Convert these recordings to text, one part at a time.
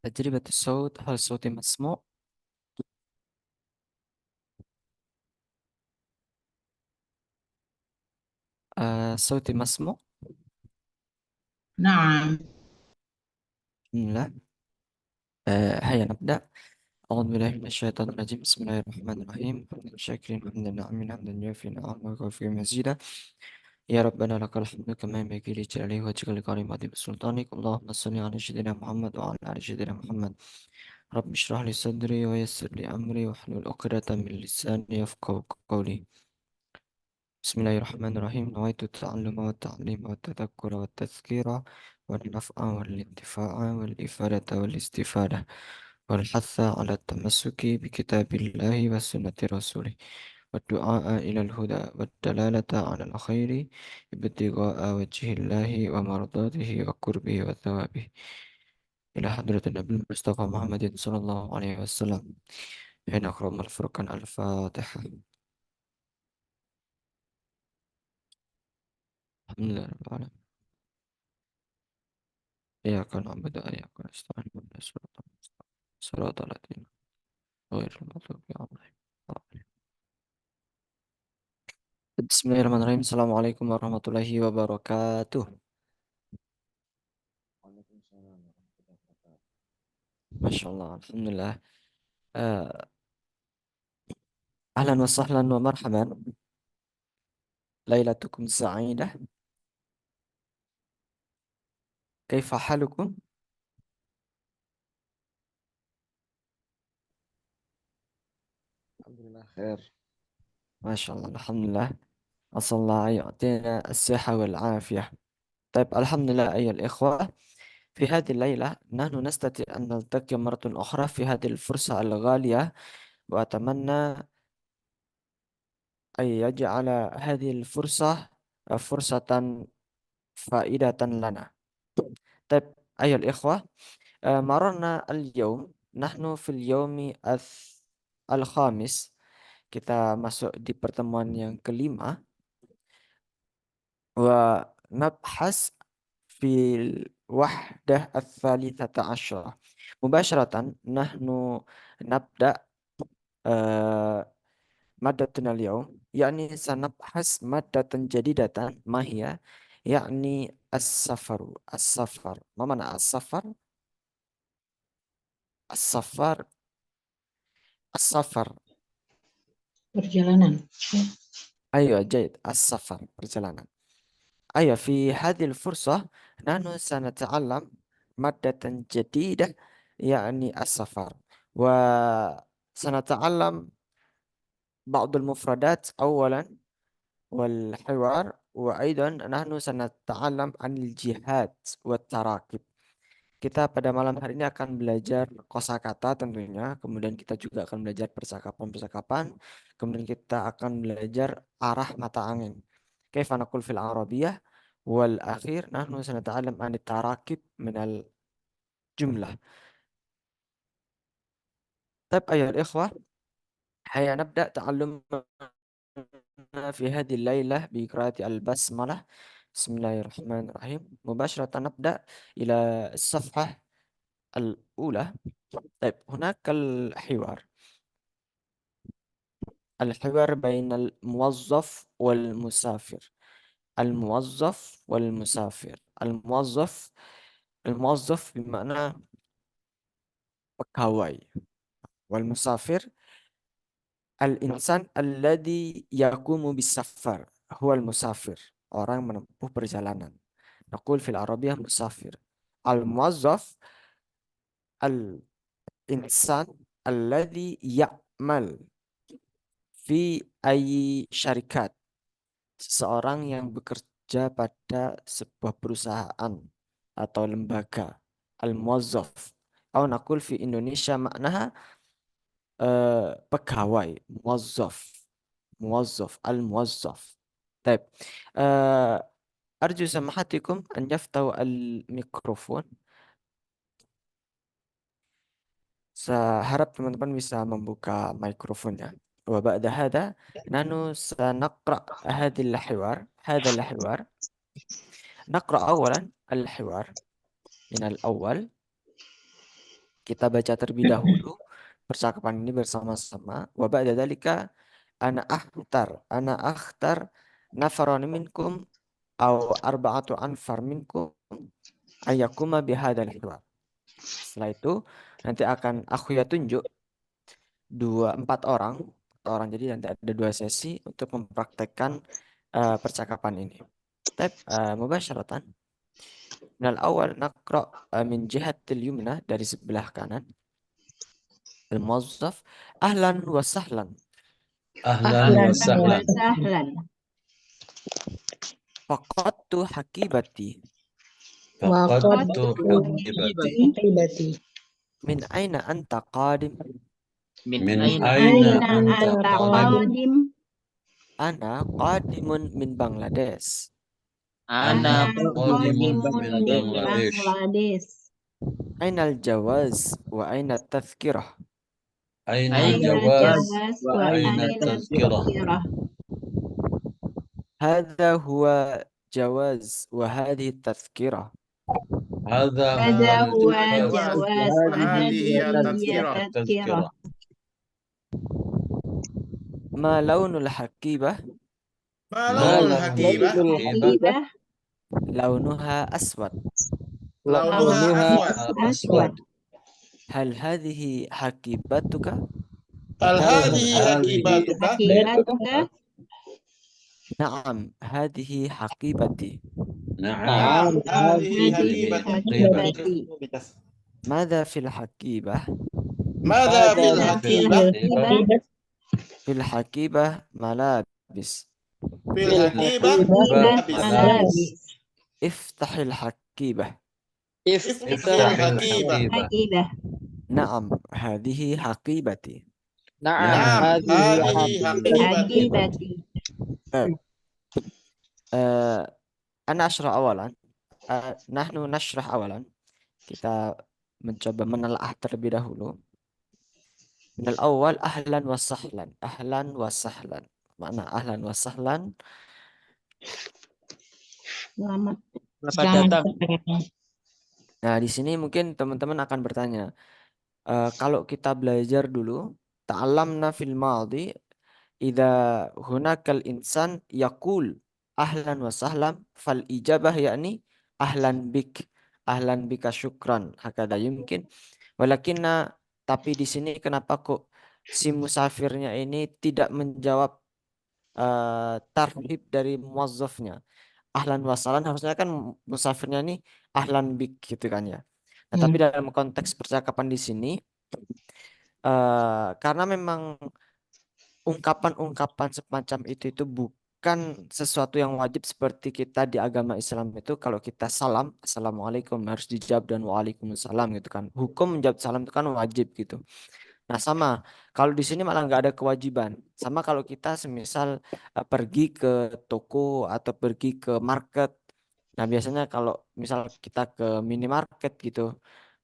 تجربة الصوت، هل صوتي مسموع؟ صوتي مسموع؟ نعم. لا. هيا نبدأ. أعوذ بالله من الشيطان الرجيم، بسم الله الرحمن الرحيم. حمدا شاكرين حمدا ناعمين حمدا يوفي نعمه ويكافئ مزيدا. يا ربنا لك الحمد كما ينبغي لجلاله وجهك الكريم عظيم سلطانك. اللهم صل على سيدنا محمد وعلى آل سيدنا محمد. رب اشرح لي صدري ويسر لي أمري واحلل عقدة من لساني يفقهوا قولي. بسم الله الرحمن الرحيم. نويت التعلم والتعليم والتذكر والتذكير والنفع والانتفاع والإفادة والاستفادة والحث على التمسك بكتاب الله وسنة رسوله والدعاء إلى الهدى والدلالة على الخير ابتغاء وجه الله ومرضاته وقربه وثوابه إلى حضرة النبي المصطفى محمد صلى الله عليه وسلم. حين أقرأ الفرقان الفاتحة. الحمد لله رب العالمين. إياك نعبد وإياك نستعين اهدنا الصراط المستقيم صراط الذين غير المغضوب عليهم ولا الضالين. بسم الله الرحمن الرحيم. السلام عليكم ورحمة الله وبركاته. Waalaikumsalam warahmatullahi wabarakatuh. ما شاء الله، الحمد لله. آه، أهلا وسهلا ومرحبا. ليلتكم سعيدة. كيف حالكم؟ Alhamdulillah khair. ما شاء الله، الحمد لله. أسأل الله أن يعطينا الصحة والعافية. طيب، الحمد لله أيها الإخوة. في هذه الليلة نحن نستطيع أن نلتقي مرة أخرى في هذه الفرصة الغالية، وأتمنى أن يجعل هذه الفرصة فرصة فائدة لنا. طيب أيها الإخوة، مررنا اليوم، نحن في اليوم الخامس. Kita masuk di pertemuan yang kelima, ونبحث في الوحدة الثالثة عشرة. مباشرة نحن نبدأ مادتنا اليوم، يعني سنبحث مادة جديدة. ما هي؟ يعني السفر. السفر، ما معنى السفر؟ السفر. السفر. Perjalanan. Ya. أيوة، جيد. السفر perjalanan. أيوة، في هذه الفرصة نحن سنتعلم مادة جديدة، يعني السفر. وسنتعلم بعض المفردات أولا، والحوار، وأيضا نحن سنتعلم عن الجهات والتراكيب. Kita pada malam hari ini akan belajar kosakata tentunya, kemudian kita juga akan belajar percakapan-percakapan, kemudian kita akan belajar arah mata angin. كيف نقول في العربية. والأخير نحن سنتعلم عن التراكيب من الجملة. طيب أيها الإخوة، هيا نبدأ تعلمنا في هذه الليلة بقراءة البسملة. بسم الله الرحمن الرحيم. مباشرة نبدأ إلى الصفحة الأولى. طيب، هناك الحوار. الحوار بين الموظف والمسافر. الموظف والمسافر. الموظف بمعنى pegawai. والمسافر الإنسان الذي يقوم بالسفر، هو المسافر. orang menempuh perjalanan. نقول في العربية مسافر. الموظف الإنسان الذي يعمل في أي syarikat. Seseorang yang bekerja pada sebuah perusahaan atau lembaga. Al-muwazzaf. Atau nakul fi Indonesia maknaha pegawai. Muwazzaf. Muwazzaf. Al-muwazzaf. طيب. أرجو سماحتكم أن يفتحوا الميكروفون. Seharap teman-teman bisa membuka mikrofonnya. وبعد هذا نحن سنقرأ هذا الحوار. نقرأ أولا الحوار من الأول. Kita baca terlebih dahulu percakapan ini bersama-sama. Wa ba'da dzalika ana akhtar nafaron minkum au arba'atu anfar minkum ayakuma bihadzal hiwar. Setelah itu nanti akan aku ya tunjuk empat orang, jadi nanti ada dua sesi untuk mempraktekkan percakapan ini. Mubasyaratan. Minal awal naqra min jihatil yumna, dari sebelah kanan. Al-muwazzaf ahlan wa sahlan. Ahlan wa Ahlan wa sahlan. sahlan. Faqadtu hakibati. Faqadtu Waqadtu hakibati. akibati. Min aina anta qadim? Min Aina aina anta anta qadim? qadim? Ana qadimun min Bangladesh. Ana Ana qadimun qadimun min min Bangladesh. Bangladesh. Ainal jawaz wa aina tadhkirah? Aina Aina al-jawaz jawaz wa wa aina aina tazkirah? tazkirah? Hadha huwa jawaz wa hadhihi tadhkirah. Hadha huwa Hadha huwa al-jawaz jawaz wa hadhihi hiya wa tadhkirah. tazkirah. Ma launul hakibah? ما Ma لون lawnul الحكيبة؟ hakibah? Hakibah Launuha aswad. لونها أسود. aswad. Hal hadhihi hakibatuka? هل هذه هذه حكيبتك؟ Hakibatuka? Naam, hadhihi hakibati. Na'am, نعم هذه Hadhihi حكيبتي. hakibati. Mada fil hakibah? ماذا في Hadha fil الحكيبة؟ hakibah? Fil hakibah malabis. في الحكيبة Hakibah ملابس. malabis. Iftahil hakibah. افتح الحكيبة. Hakibah. Naam, hadhihi hakibati. نعم هذه حكيبتي. Hakibati. Ana asyrah awalan. Nahnu nasyrah awalan. Kita mencoba menelaah terlebih dahulu. Minal awal ahlan wa sahlan. Ahlan wa sahlan. Mana ahlan wa sahlan? Selamat datang. Nah, di sini mungkin teman-teman akan bertanya, kalau kita belajar dulu, ta'allamna fil madhi idza hunakal insan yaqul ahlan wa sahlan fal ijabah yakni ahlan bika syukran hakada yumkin walakinna, tapi di sini kenapa kok si musafirnya ini tidak menjawab tarhib dari muwazzafnya? Ahlan wa sahlan harusnya kan musafirnya ini ahlan bik gitu kan ya. Nah, tapi dalam konteks percakapan di sini karena memang ungkapan-ungkapan semacam itu bukan sesuatu yang wajib seperti kita di agama Islam itu kalau kita salam assalamualaikum harus dijawab dan waalaikumsalam gitu kan. Hukum menjawab salam itu kan wajib gitu. Nah, sama kalau di sini malah nggak ada kewajiban. Sama kalau kita semisal pergi ke toko atau pergi ke market. Nah, biasanya kalau misal kita ke minimarket gitu,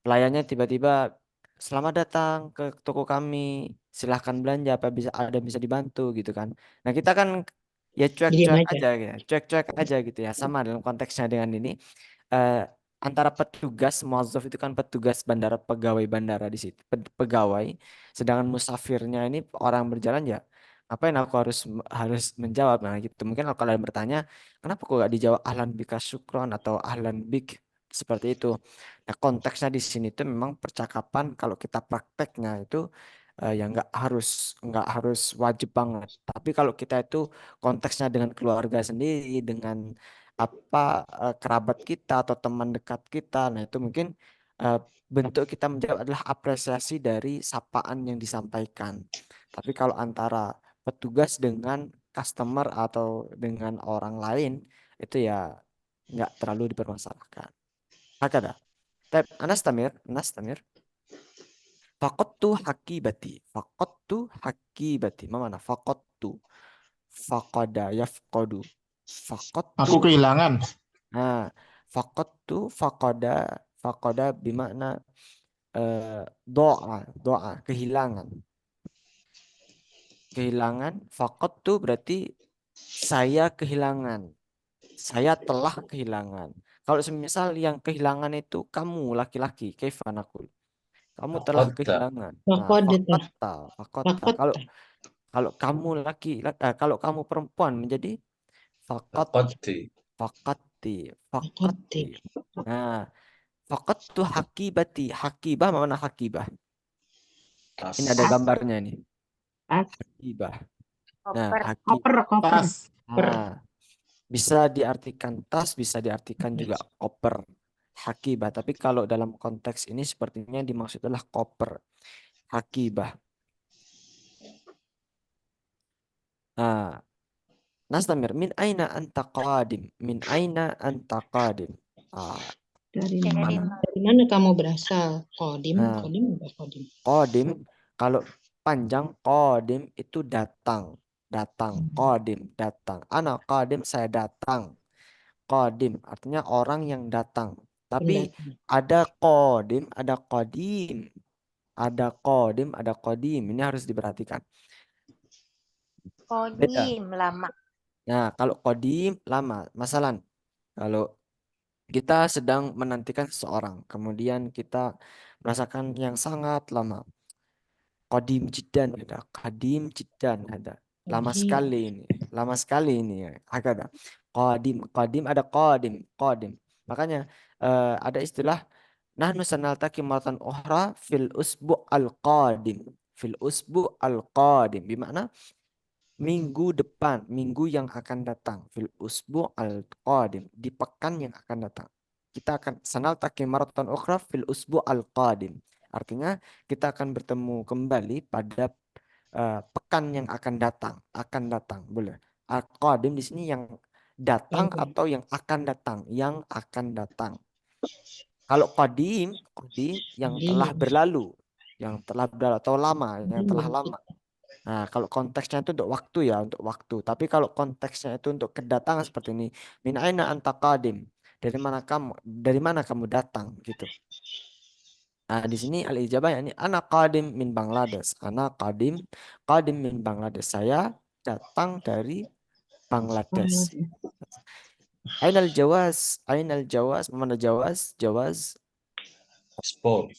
pelayannya tiba-tiba selamat datang ke toko kami, silahkan belanja apa bisa dibantu gitu kan. Nah, kita kan ya cuek-cuek aja ya, cuek-cuek aja gitu ya. Sama dalam konteksnya dengan ini. eh, Antara petugas muazzaf itu kan petugas bandara, pegawai bandara di situ, pegawai, sedangkan musafirnya ini orang berjalan ya, ngapain aku harus menjawab? Nah gitu, mungkin kalau kalian bertanya kenapa kok gak dijawab ahlan bika syukron atau ahlan bik seperti itu. Nah, konteksnya di sini tuh memang percakapan kalau kita prakteknya itu ya nggak harus wajib banget, tapi kalau kita itu konteksnya dengan keluarga sendiri, dengan apa kerabat kita atau teman dekat kita. Nah, itu mungkin eh, bentuk kita menjawab adalah apresiasi dari sapaan yang disampaikan. Tapi kalau antara petugas dengan customer atau dengan orang lain itu ya nggak terlalu dipermasalahkan. Hakada. Anastamir. Faqattu hakibati. Faqattu hakibati. Ma mana? Faqattu. Faqada yafqadu. Faqattu. Aku kehilangan. Nah, faqada bermakna doa kehilangan. Kehilangan, faqadtu berarti saya kehilangan. Saya telah kehilangan. Kalau semisal yang kehilangan itu kamu laki-laki, kaifa naqul? kamu telah Faqadta. kehilangan. Faqadta. Faqadta. Kalau kamu kalau kamu perempuan menjadi Faqadti. faqatti. Nah, faqattu hakibati. Hakibah mana hakibah? Tas. Ini ada gambarnya nih. Tas. Hakibah. Nah, Koper. Tas. Nah, bisa diartikan tas, bisa diartikan juga koper. Hakibah. Tapi kalau dalam konteks ini sepertinya dimaksud adalah koper. Hakibah. Nah, Nastamir, min aina anta qadim? Min aina anta qadim? Dari Mana? mana? Dari mana kamu berasal? Kodim. Nah, Kodim apa kodim? qadim, kalau panjang qadim itu datang. Datang. Qadim, datang. Ana qadim, saya datang. Qadim artinya orang yang datang. Tapi Pendatang. ada qadim, ada qadim. Ada qadim, ada qadim. Ini harus diperhatikan. Beda. Kodim lama. Nah, kalau qadim lama. Masalah kalau kita sedang menantikan seseorang, kemudian kita merasakan yang sangat lama. Qadim jiddan ada, qadim jiddan ada. Lama sekali ini, lama sekali ini. Ada qadim ada qadim. Makanya ada istilah nahnu sanaltaqi maratan ukhra fil usbu' al-qadim. Fil usbu' al-qadim. Bermakna minggu depan, minggu yang akan datang. Fil usbu' al-qadim. Di pekan yang akan datang. Kita akan sanaltaqi maratan ukhra fil usbu' al-qadim. Artinya kita akan bertemu kembali pada pekan yang akan datang, boleh. Al-qadim di sini yang datang atau yang akan datang, Kalau qadim yang telah berlalu, atau lama, yang telah lama. Nah, kalau konteksnya itu untuk waktu ya, untuk waktu. Tapi kalau konteksnya itu untuk kedatangan seperti ini, min aina anta qadim? Dari mana kamu datang gitu. Nah, di sini al-ijabah ini anak qadim min Bangladesh. Anak qadim min Bangladesh. Saya datang dari Bangladesh. Ainal jawaz? Mana jawaz? Jawaz. Sport.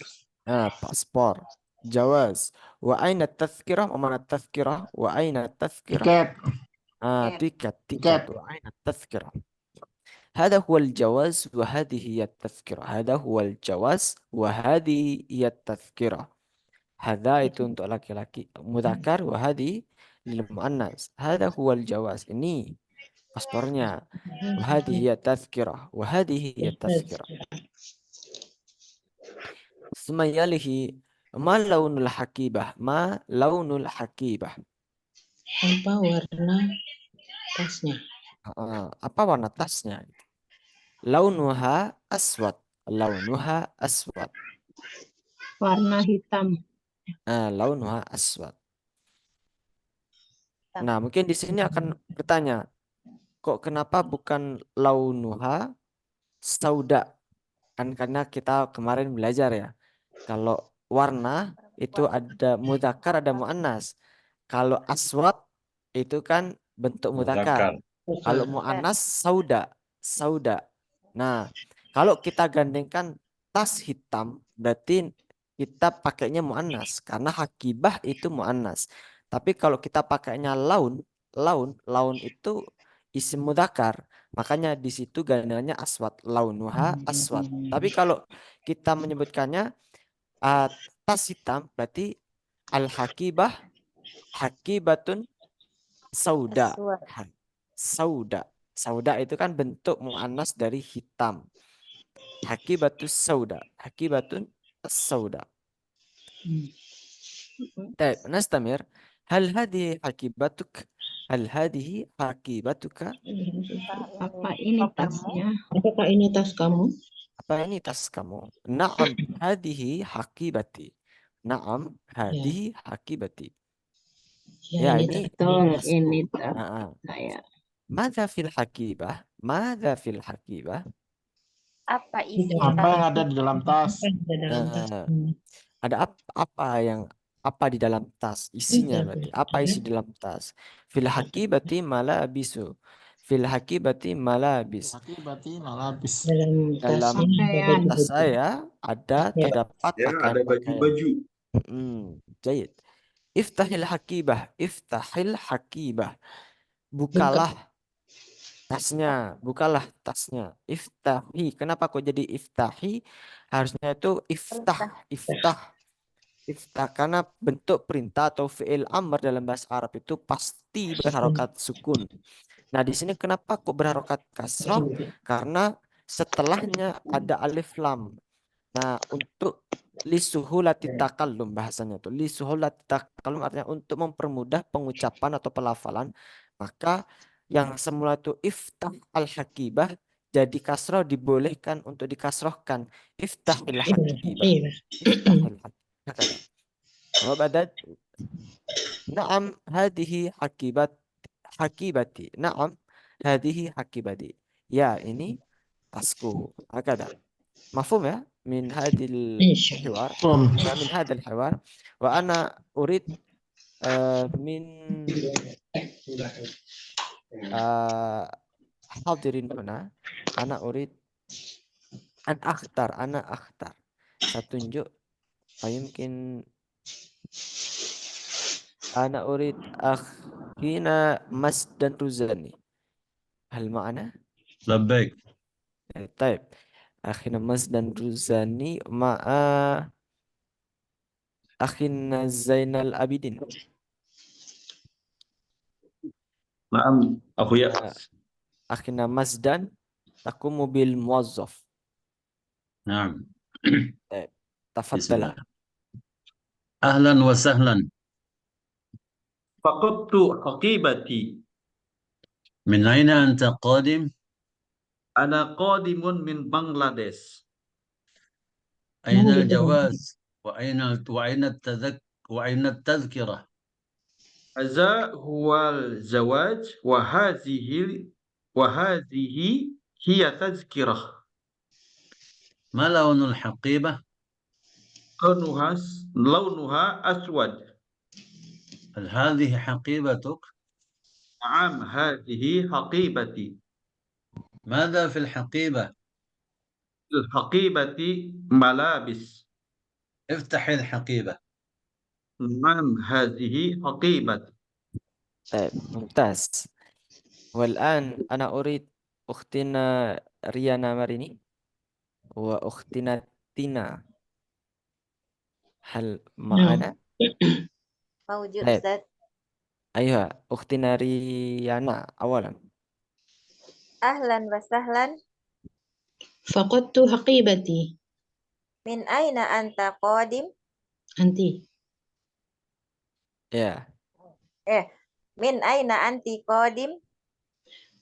Paspor. Jawaz. Wa aina tazkirah? Mana tazkirah? Wa aina tazkirah? Tiket. Tiket. Wa aina tazkirah? هذا هو الجواز وهذه هي التذكرة. هذا هو الجواز وهذه هي التذكرة. هذا itu untuk laki-laki mudzakkar, wahadi lil muannas. Hada huwal jawaz. Ini paspornya. Wahadi hiya tazkirah. Wahadi hiya tazkirah. Summa yalihi ma launul hakibah? Ma launul hakibah? Apa warna tasnya? Apa warna tasnya? Launuha aswad. Launuha aswad. Warna hitam. Launuha aswad. Nah, mungkin di sini akan bertanya, kok kenapa bukan launuha sauda? Kan karena kita kemarin belajar ya, kalau warna itu ada mudzakkar, ada muannas. Kalau aswad itu kan bentuk mudzakkar. Kalau muannas sauda. Nah, kalau kita gandengkan tas hitam, berarti kita pakainya muannas karena hakibah itu muannas. Tapi kalau kita pakainya laun itu isim mudzakkar. Makanya di situ gandengannya aswad, launuha aswad. Tapi kalau kita menyebutkannya tas hitam, berarti al-hakibah hakibatun sauda. Sauda itu kan bentuk muannas dari hitam. Hakibatus sauda. Hakibatun sauda. Baik, nastamir. Hal hadhihi hakibatuk? Hal hadhihi hakibatuka? Apa ini tasnya? Apakah ini tas kamu? Apa ini tas kamu? Na'am, hadhihi hakibati. Na'am, hadhihi hakibati. Ya, ini betul. tasku. Ini tas Nah, saya. Madza fil hakibah? Madza fil hakibah? Apa isi Apa yang ada di dalam tas? Ada apa di dalam tas? Isinya berarti apa isi dalam tas? Fil hakibati malabisu. Fil hakibati malabis. Hakibati malabis. Dalam Pakaian. tas saya ada Ya. terdapat Ya, ada pakaian-pakaian. baju-baju. Jayid. Iftahil hakibah. Iftahil hakibah. Bukalah tasnya. Bukalah tasnya. Iftahi. Kenapa kok jadi iftahi? Harusnya itu iftah. Iftah. Iftah. Karena bentuk perintah atau fi'il amr dalam bahasa Arab itu pasti berharokat sukun. Nah, di sini kenapa kok berharokat kasroh? Karena setelahnya ada alif lam. Nah, untuk lisuhulati takallum bahasanya tuh. Lisuhulati takallum artinya untuk mempermudah pengucapan atau pelafalan. Maka yang semula itu iftah al-hakibah jadi kasroh dibolehkan untuk dikasrohkan. Iftahil hakibah. Iftahil hakibah. Wa badat na'am hadihi hakibati. Na'am hadihi hakibati. Ya, ini tasku. Hakada. مفهوم يا من هذه الحوار من هذا الحوار وأنا أريد من حاضرين هنا أنا أريد أنا أختار سأتنجو فيمكن أنا أريد أخينا مسدن رزاني هل معنا؟ لبيك. طيب أخينا مسدن رزاني مع أخينا زين العابدين. نعم أخويا. أخينا مسدن تقوم بالموظف. نعم. طيب بسم تفضل. الله. أهلا وسهلا. فقدت حقيبتي. من أين أنت قادم؟ أنا قادم من بنغلاديش. أين الجواز؟ وأين التذكرة؟ هذا هو الزواج وهذه هي تذكرة. ما لون الحقيبة؟ لونها أسود. هل هذه حقيبتك؟ نعم، هذه حقيبتي. ماذا في الحقيبة؟ الحقيبة ملابس. افتح الحقيبة. نعم، هذه حقيبتي. طيب ممتاز. والآن أنا أريد أختنا ريانا ماريني وأختنا تينا هل معنا؟ موجود طيب Ustaz. أيها أختنا ريانا أولا. Ahlan wa sahlan. فقدت حقيبتي. Min aina anta qadim? أنتِ. Ya. Min aina anti qadim?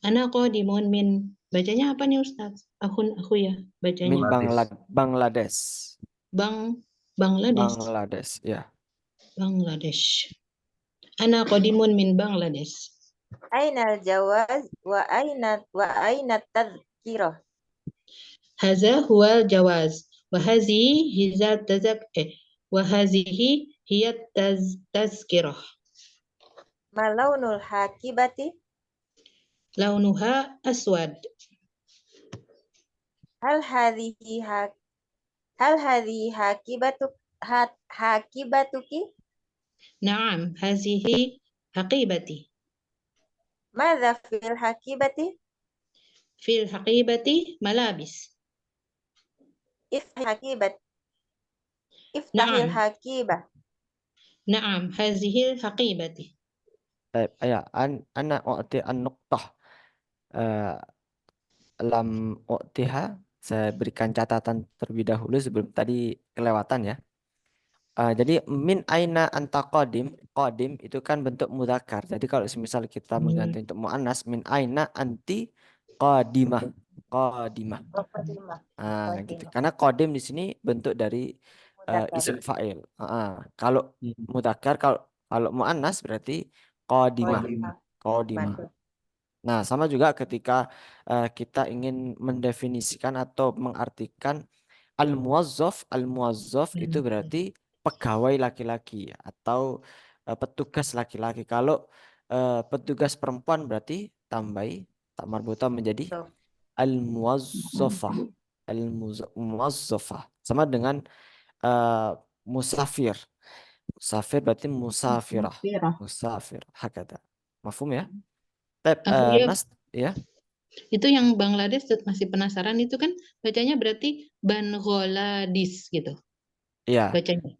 أنا قادم من. Bacanya apa nih Ustaz? Aku ya bacanya. Min Bangladesh. Bangladesh. Bangladesh, ya. Bangladesh. أنا قادم من بنغلاديش. Aina al-jawaz wa aina tadhkirah? هذا هو الجواز وهذه هي التذكرة. Ma launul hakibati? لونها أسود. Hal hadhihi hakibatuki? نعم هذه حقيبتي. Madza fil hakibati? في الحقيبة ملابس. Iftahil نعم. hakibah. نعم هذه الحقيبة. طيب أيا أنا أعطي النقطة lam أعطيها. Saya berikan catatan terlebih dahulu sebelum tadi kelewatan ya. Jadi min aina anta qadim itu kan bentuk mudzakkar. Jadi kalau misal kita mengganti untuk muannas min aina anti qadimah. Gitu. Karena qadim di sini bentuk dari isim fa'il. Kalau mudzakkar kalau muannas berarti qadimah. Nah, sama juga ketika kita ingin mendefinisikan atau mengartikan al-muwazzaf itu berarti pegawai laki-laki atau petugas laki-laki. Kalau petugas perempuan berarti tambahi Tak marbutah menjadi Tuh. al-muwazzafah. Al-muwazzafah. Sama dengan musafir. Musafir berarti musafirah. Musafirah. Musafir. Hakada. Mafhum ya? Tep, Akuya, Nas, ya. itu yang Bangladesh masih penasaran itu kan bacanya berarti Bangladesh gitu Iya. bacanya.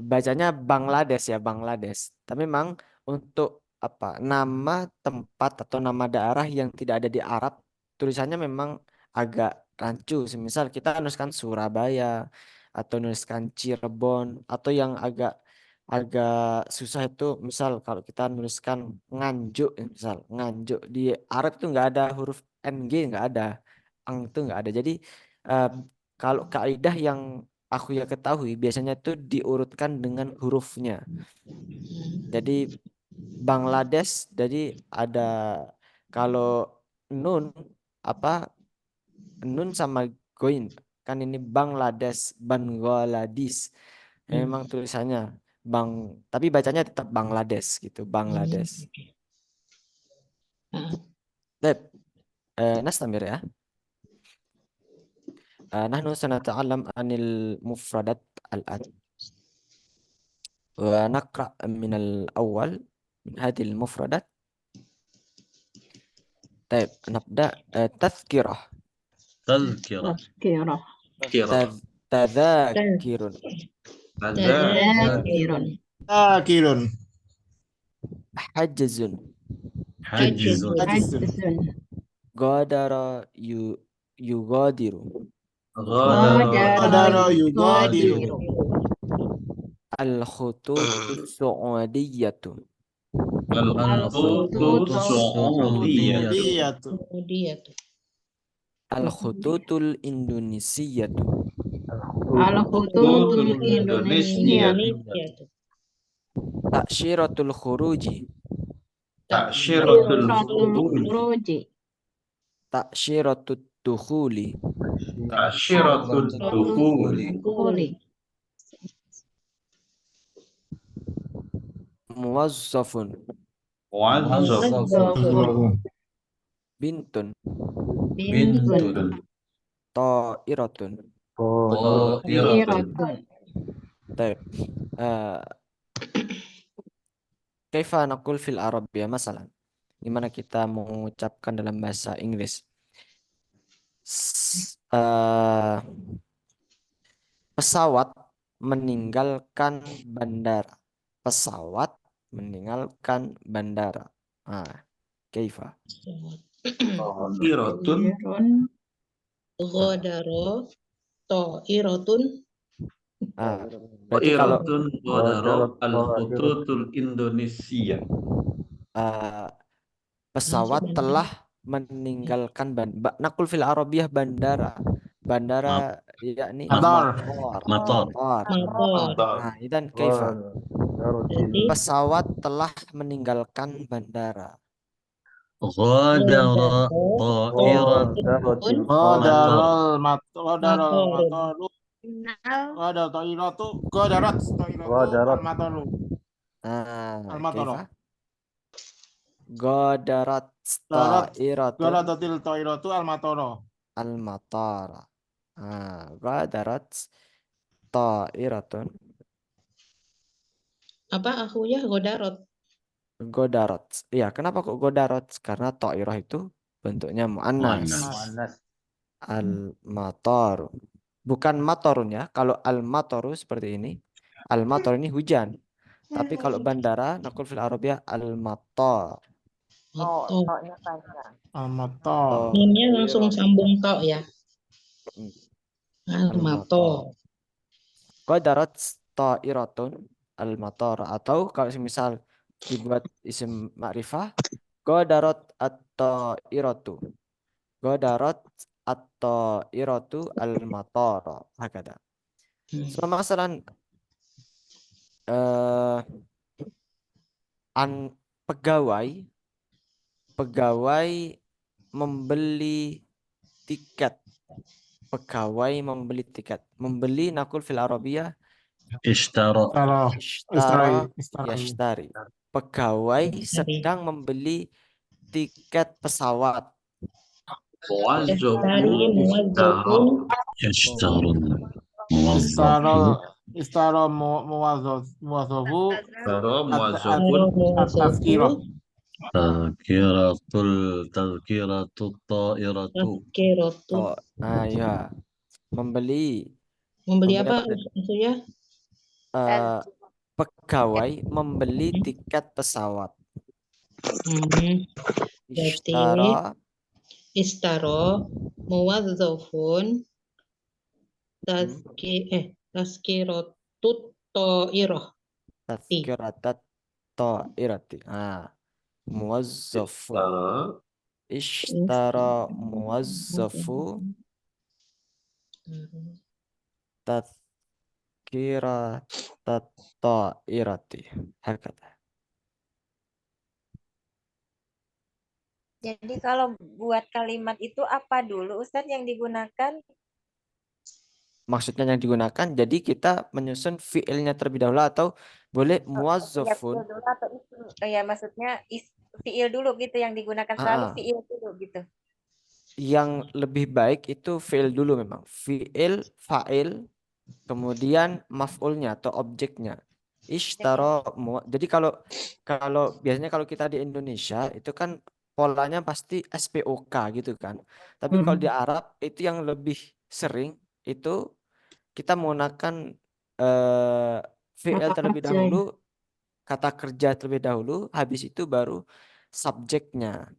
Bacanya Bangladesh ya, Bangladesh. Tapi memang untuk apa nama tempat atau nama daerah yang tidak ada di Arab, tulisannya memang agak rancu. Semisal kita nuliskan Surabaya atau nuliskan Cirebon atau yang agak agak susah itu, misal kalau kita nuliskan Nganjuk, misal Nganjuk di Arab itu nggak ada huruf ng, nggak ada, ang itu nggak ada. Jadi eh, kalau kaidah yang aku ya ketahui biasanya itu diurutkan dengan hurufnya. Jadi Bangladesh, jadi ada kalau nun apa nun sama goin kan ini Bangladesh, Bangladesh. Memang tulisannya tapi bacanya tetap Bangladesh gitu, Bangladesh. Baik, نستمر ya. نحن سنتعلم عن المفردات الآن ونقرأ من الأول من هذه المفردات. طيب نبدأ. تذكرة. تذكرة. Tazkirah. تذاكر. Tazakirun. Takirun. حجز. حجز. Hajzun. غادر يغادر. Qadara yugadiru. الخطوط السعودية. الخطوط السعودية. Diyatu. Dia tuh. الخطوط الإندونيسية. Al-Khututul Indonesia. Indonesia tuh. تأشيرة الخروج. Ta'syiratul Rasul khuruj. Furuji. تأشيرة الدخول. Ta'syiratul dukhul. Kuli. موظف. Muwazzaf. بنت. Bintun. طائرة. طائرة. Iratun. طيب كيف نقول في العربية مثلا, gimana kita mengucapkan dalam bahasa Inggris? Pesawat meninggalkan bandara. Pesawat meninggalkan bandara. Kaifa? Ta'iratun. Irun. Ghodaro. Ta'iratun. Berarti kalau Ta'iratun ghadara al-khututul Indonesia. pesawat telah meninggalkan nakul fil arabiyah bandara. Bandara yakni Matar. مطار. Motor. Nah, idan kaifa? Jadi Pesawat telah meninggalkan bandara. غادر طائرة. Qadaral mataru. Innal Qadar ta'iratu. Qadarat ta'iratu. Al-mataru. Al-mataru. Kaifa? Godarat ta'iratu Qadaratil ta'iratu al-mataru. al-matara. Godarat ta'iratun. apa akunya Godarot. Godarat. Iya, kenapa kok godarat? Karena ta'irah itu bentuknya muannas. Al-matar. Bukan matorun ya. Kalau al-mataru seperti ini. Al-matar ini hujan. Tapi kalau bandara, nakul fil arabiyah al-matar. Motor. toknya panjang. Al-matar. Minnya langsung sambung tok ya. Al-matar. Al-mator. Qadarat ta'iratun al-matar. Atau kalau misal dibuat isim ma'rifah, qadarat at-ta'iratu. Qadarat at-ta'iratu al-matar. Hakada. So, masalan pegawai membeli tiket. Pegawai membeli tiket. Membeli nakul fil arabiyah اشترى. ishtara yashtari. Pegawai sedang membeli tiket pesawat. Muwazzafun Yashtari muwazzafun يشتري Istarol الموظف Istarol muwazofu Taro Yashtari muwazzafun at-tazkirah. تذكرة الطائرة tazkiratu. Oh, ya. Membeli. Membeli Membeli apa apa? maksudnya? Eh, pegawai membeli tiket pesawat. Hmm. Berarti Ishtara istaro muwazzafun tazkiratut ta'irah. tazkiratat ta'irati. Muwazzafun. Taro Ishtara muwazzafu tazkiratat ta'irati. Hakata. Jadi kalau buat kalimat itu apa dulu Ustadz yang digunakan? Maksudnya yang digunakan, jadi kita menyusun fiilnya terlebih dahulu atau boleh Ya, muwazzafun. fi'il dulu atau isim? Ya maksudnya fi'il dulu gitu yang digunakan selalu Ah, fi'il dulu gitu. yang lebih baik itu fiil dulu memang. Fiil, fa'il, kemudian maf'ulnya atau objeknya. Ishtara jadi kalau biasanya kalau kita di Indonesia itu kan polanya pasti SPOK gitu kan. Tapi kalau di Arab itu yang lebih sering itu kita menggunakan fi'il Kata terlebih kerja. dahulu, kata kerja terlebih dahulu, habis itu baru subjeknya.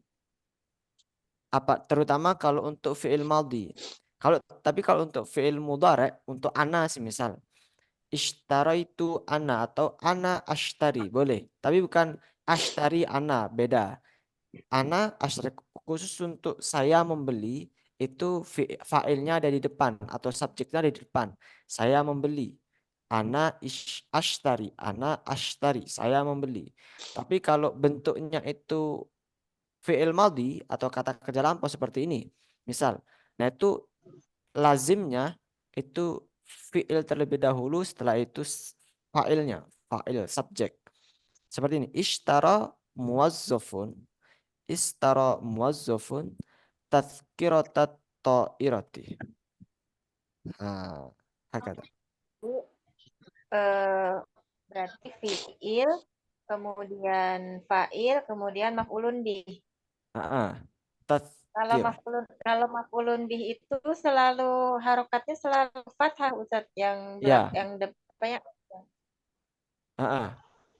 Terutama kalau untuk fi'il madhi. Tapi kalau untuk fi'il mudhari, untuk ana semisal ishtaraitu ana atau ana ashtari boleh. Tapi bukan ashtari ana, beda. Ana ashtari khusus untuk saya membeli itu fa'ilnya ada di depan atau subjeknya ada di depan. Saya membeli. Ana ashtari, saya membeli. Tapi kalau bentuknya itu fi'il madhi atau kata kerja lampau seperti ini. Misal, nah itu lazimnya itu fi'il terlebih dahulu, setelah itu fa'ilnya, fa'il subjek. Seperti ini, ishtara muwazzafun tazkiratat ta'irati. Hakata. Berarti fi'il, kemudian fa'il, kemudian maf'ulun bih. Tazkir. Kalau maf'ulun bih itu selalu harokatnya selalu fathah Ustadz yang Ya. apa ya?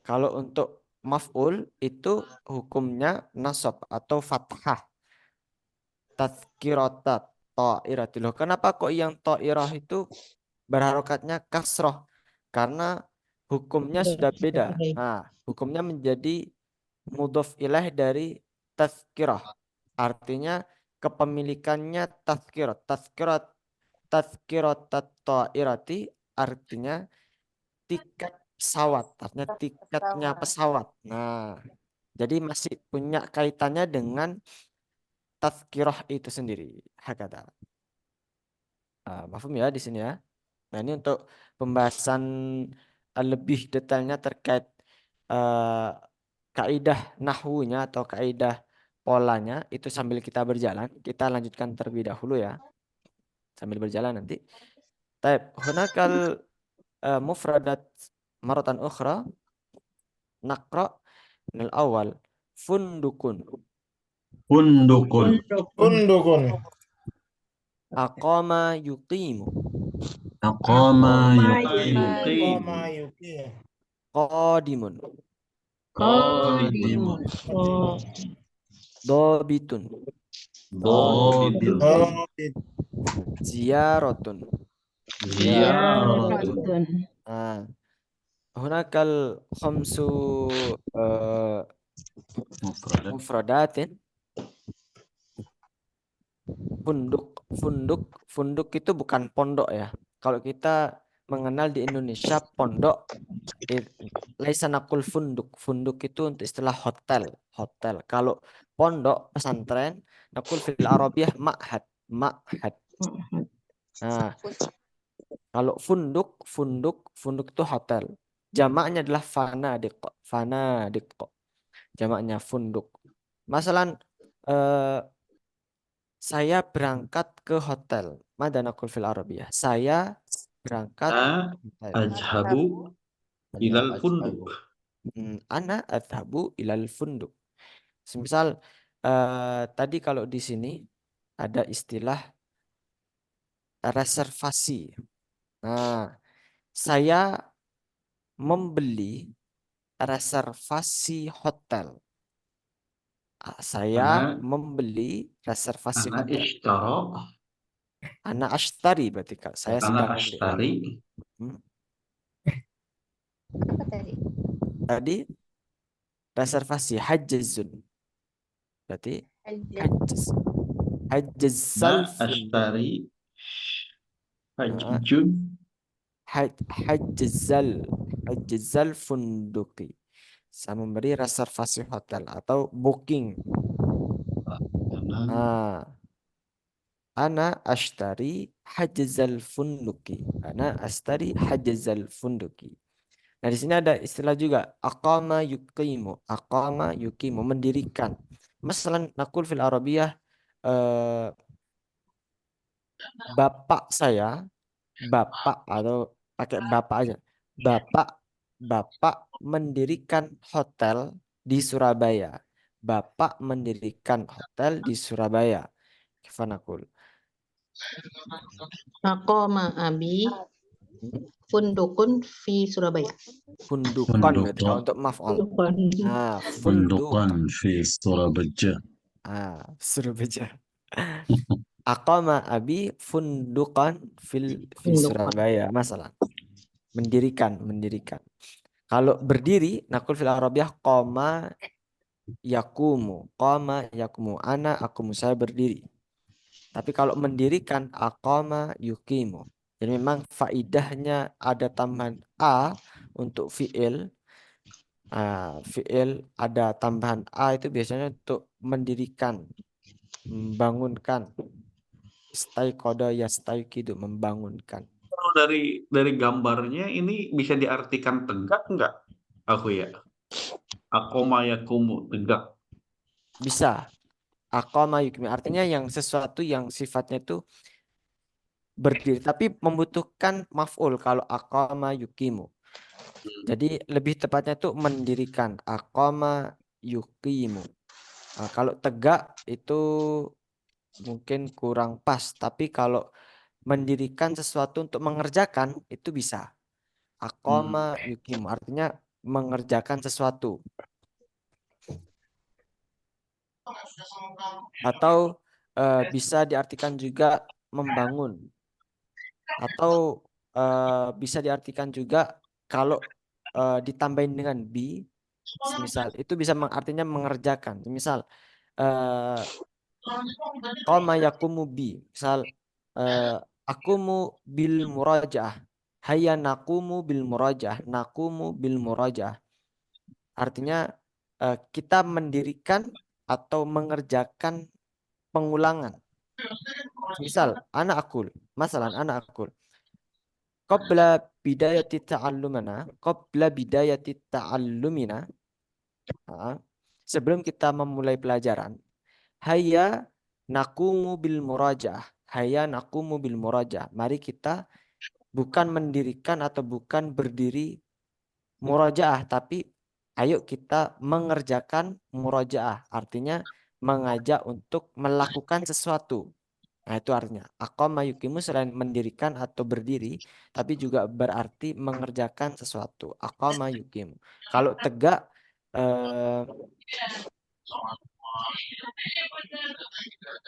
Kalau untuk maf'ul itu hukumnya nasab atau fathah. Tazkiratat ta'irati. Loh, kenapa kok yang ta'irah itu berharokatnya kasroh? Karena hukumnya sudah beda. Hukumnya menjadi mudhof ilaih dari tazkirah. Artinya kepemilikannya tazkirat. Tazkiratat ta'irati artinya tiket pesawat. Artinya tiketnya pesawat. Nah, jadi masih punya kaitannya dengan tazkirah itu sendiri. Hakata. Mafhum ya di sini ya. Nah, ini untuk pembahasan lebih detailnya terkait kaidah nahwunya atau kaidah polanya itu sambil kita berjalan. Kita lanjutkan terlebih dahulu ya. Sambil berjalan nanti. Taib, hunakal mufradat maratan ukhra naqra minal awal fundukun Undukun. aqama yuqimu أقام yuqimu Koma yuki. qadimun قادم dobitun Dobitun ziyaratun. ziyaratun Hunakal khamsu مفردات mufradatin. Funduk itu bukan pondok ya. Kalau kita mengenal di Indonesia pondok, laisa naqul funduk itu untuk istilah hotel. Kalau pondok pesantren naqul fil arabiyah ma'had. Nah, kalau funduk itu hotel. Jamaknya adalah fanadiq. Jamaknya funduk. Masalan, saya berangkat ke hotel. Mada naqul fil Arabiyah. Saya berangkat Ana ke hotel. azhabu ilal funduk. Ana adhabu ilal funduk. Semisal tadi kalau di sini ada istilah reservasi. Nah, saya membeli reservasi hotel. Saya Ana membeli reservasi ana hotel. ishtara. Ana ashtari berarti Kak. Saya Ana sedang membeli. ashtari. Hmm. Apa tadi? Tadi reservasi hajjazun. Berarti hajjaz. Hajjazal Ana funduk. ashtari Nah, hajjun. hajjazal funduki. Saya memberi reservasi hotel atau booking. Ana Ana ashtari hajjazal funduki. Ana ashtari hajjazal funduki. Nah, di sini ada istilah juga aqama yuqimu. Aqama yuqimu, mendirikan. Masalan naqul fil Arabiyah, bapak saya, bapak atau pakai bapak aja. Bapak mendirikan hotel di Surabaya. Bapak mendirikan hotel di Surabaya. Kifanakul. Aqama abi fundukun fi Surabaya. Fundukan berarti kalau untuk maf'ul. Fundukun. Nah, فندقا funduk. في سوربجة. Surabaya. Aqama abi fundukan fi Fundukan. Surabaya. Masalah. Mendirikan. Kalau berdiri, nakul fil Arabiyah qama yakumu. Qama yakumu. Ana akumu. Saya berdiri. Tapi kalau mendirikan aqama yukimu. Jadi memang faidahnya ada tambahan a untuk fiil. Fiil ada tambahan a itu biasanya untuk mendirikan, membangunkan. Staiqoda yastaiqidu, membangunkan. Kalau dari gambarnya ini bisa diartikan tegak enggak? Aku ya. Aqoma yakumu tegak. Bisa. Aqama yukimu. Artinya yang sesuatu yang sifatnya itu berdiri. Tapi membutuhkan maf'ul kalau aqama yukimu. Jadi lebih tepatnya itu mendirikan. Aqama yukimu. Nah, kalau tegak itu mungkin kurang pas. Tapi kalau mendirikan sesuatu untuk mengerjakan itu bisa. Aqama yukimu. Artinya mengerjakan sesuatu. Atau bisa diartikan juga membangun. Atau bisa diartikan juga kalau ditambahin dengan bi, misal itu bisa artinya mengerjakan. Misal qama yaqumu bi, misal akumu bil murajaah. Hayya naqumu bil murajaah, naqumu bil murajaah. Artinya kita mendirikan atau mengerjakan pengulangan. Misal anak akul, masalan anak akul. Qabla bidayati ta'allumina, sebelum kita memulai pelajaran, hayya naqumu bil murajaah. Hayya naqumu bil murajaah. Mari kita bukan mendirikan atau bukan berdiri murajaah, tapi ayo kita mengerjakan murajaah. Artinya mengajak untuk melakukan sesuatu. Nah, itu artinya. Aqama yuqimu selain mendirikan atau berdiri, tapi juga berarti mengerjakan sesuatu. Aqama yuqimu. Kalau tegak,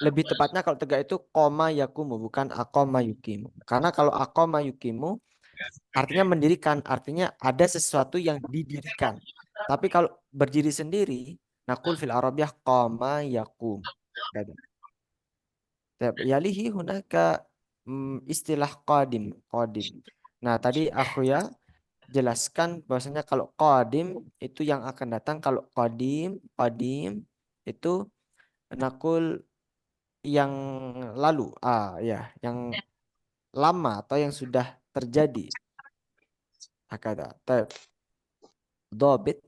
lebih tepatnya kalau tegak itu qama yakumu, bukan aqama yuqimu. Karena kalau aqama yuqimu, artinya mendirikan, artinya ada sesuatu yang didirikan. Tapi kalau berdiri sendiri, naqul fil Arabiyah qama yakum. Yalihi hunaka istilah qadim. Nah, tadi aku ya jelaskan bahwasanya kalau qadim itu yang akan datang. Kalau qadim itu nakul yang lalu. Ya, yang lama atau yang sudah terjadi. Hakada. Dobit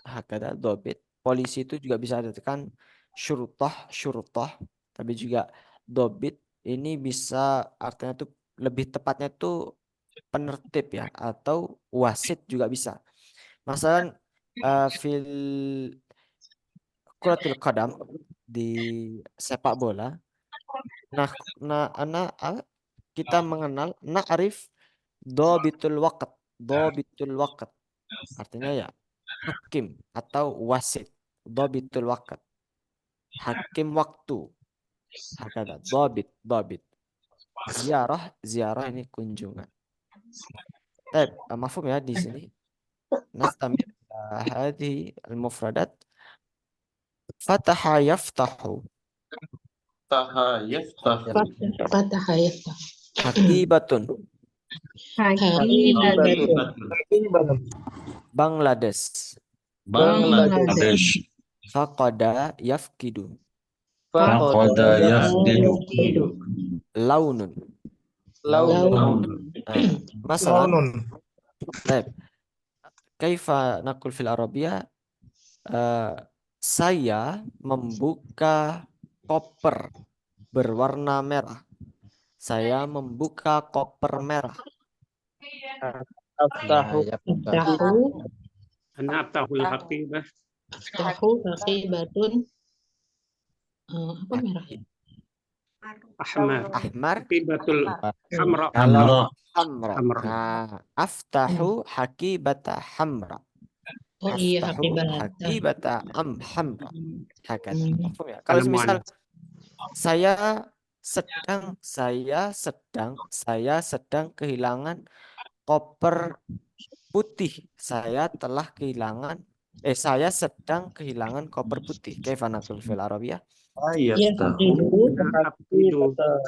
hakada dobit. polisi itu juga bisa artikan syurutah, tapi juga dobit ini bisa artinya tuh lebih tepatnya tuh penertib ya, atau wasit juga bisa. Masalan fil kuratul qadam, di sepak bola. Nah, kita mengenal na'rif dobitul waqt. Artinya ya hakim atau wasit. Dobitul waqt. Hakim waktu. Hakada. Dobit. Ziarah ini kunjungan. Baik, mafhum ya di sini. Nastamir hadhi al-mufradat. Fataha yaftahu. Taha yaftahu. Fatah yaftah. Hakibatun. Hakibatun. Bangladesh. Bangladesh. Faqada yafkidu. Faqada yafqidu. Launun. Laun. Masalah. Launun. Baik. Kaifa naqul fil Arabiyah? Saya membuka koper berwarna merah. Saya membuka koper merah. Aftahu. Ana aftahul haqibah. Haqibatun. Apa merah? Ahmar. Ahmar. Haqibatul hamra. Hamra. Nah, aftahu hakibata hamra. Oh iya, Aftahu hakibata hamra. Hakata. Mafhum ya? Kalau misal saya sedang kehilangan koper putih. Saya sedang kehilangan koper putih. Kaifa naqul fil Arabiyah? Yaftahu.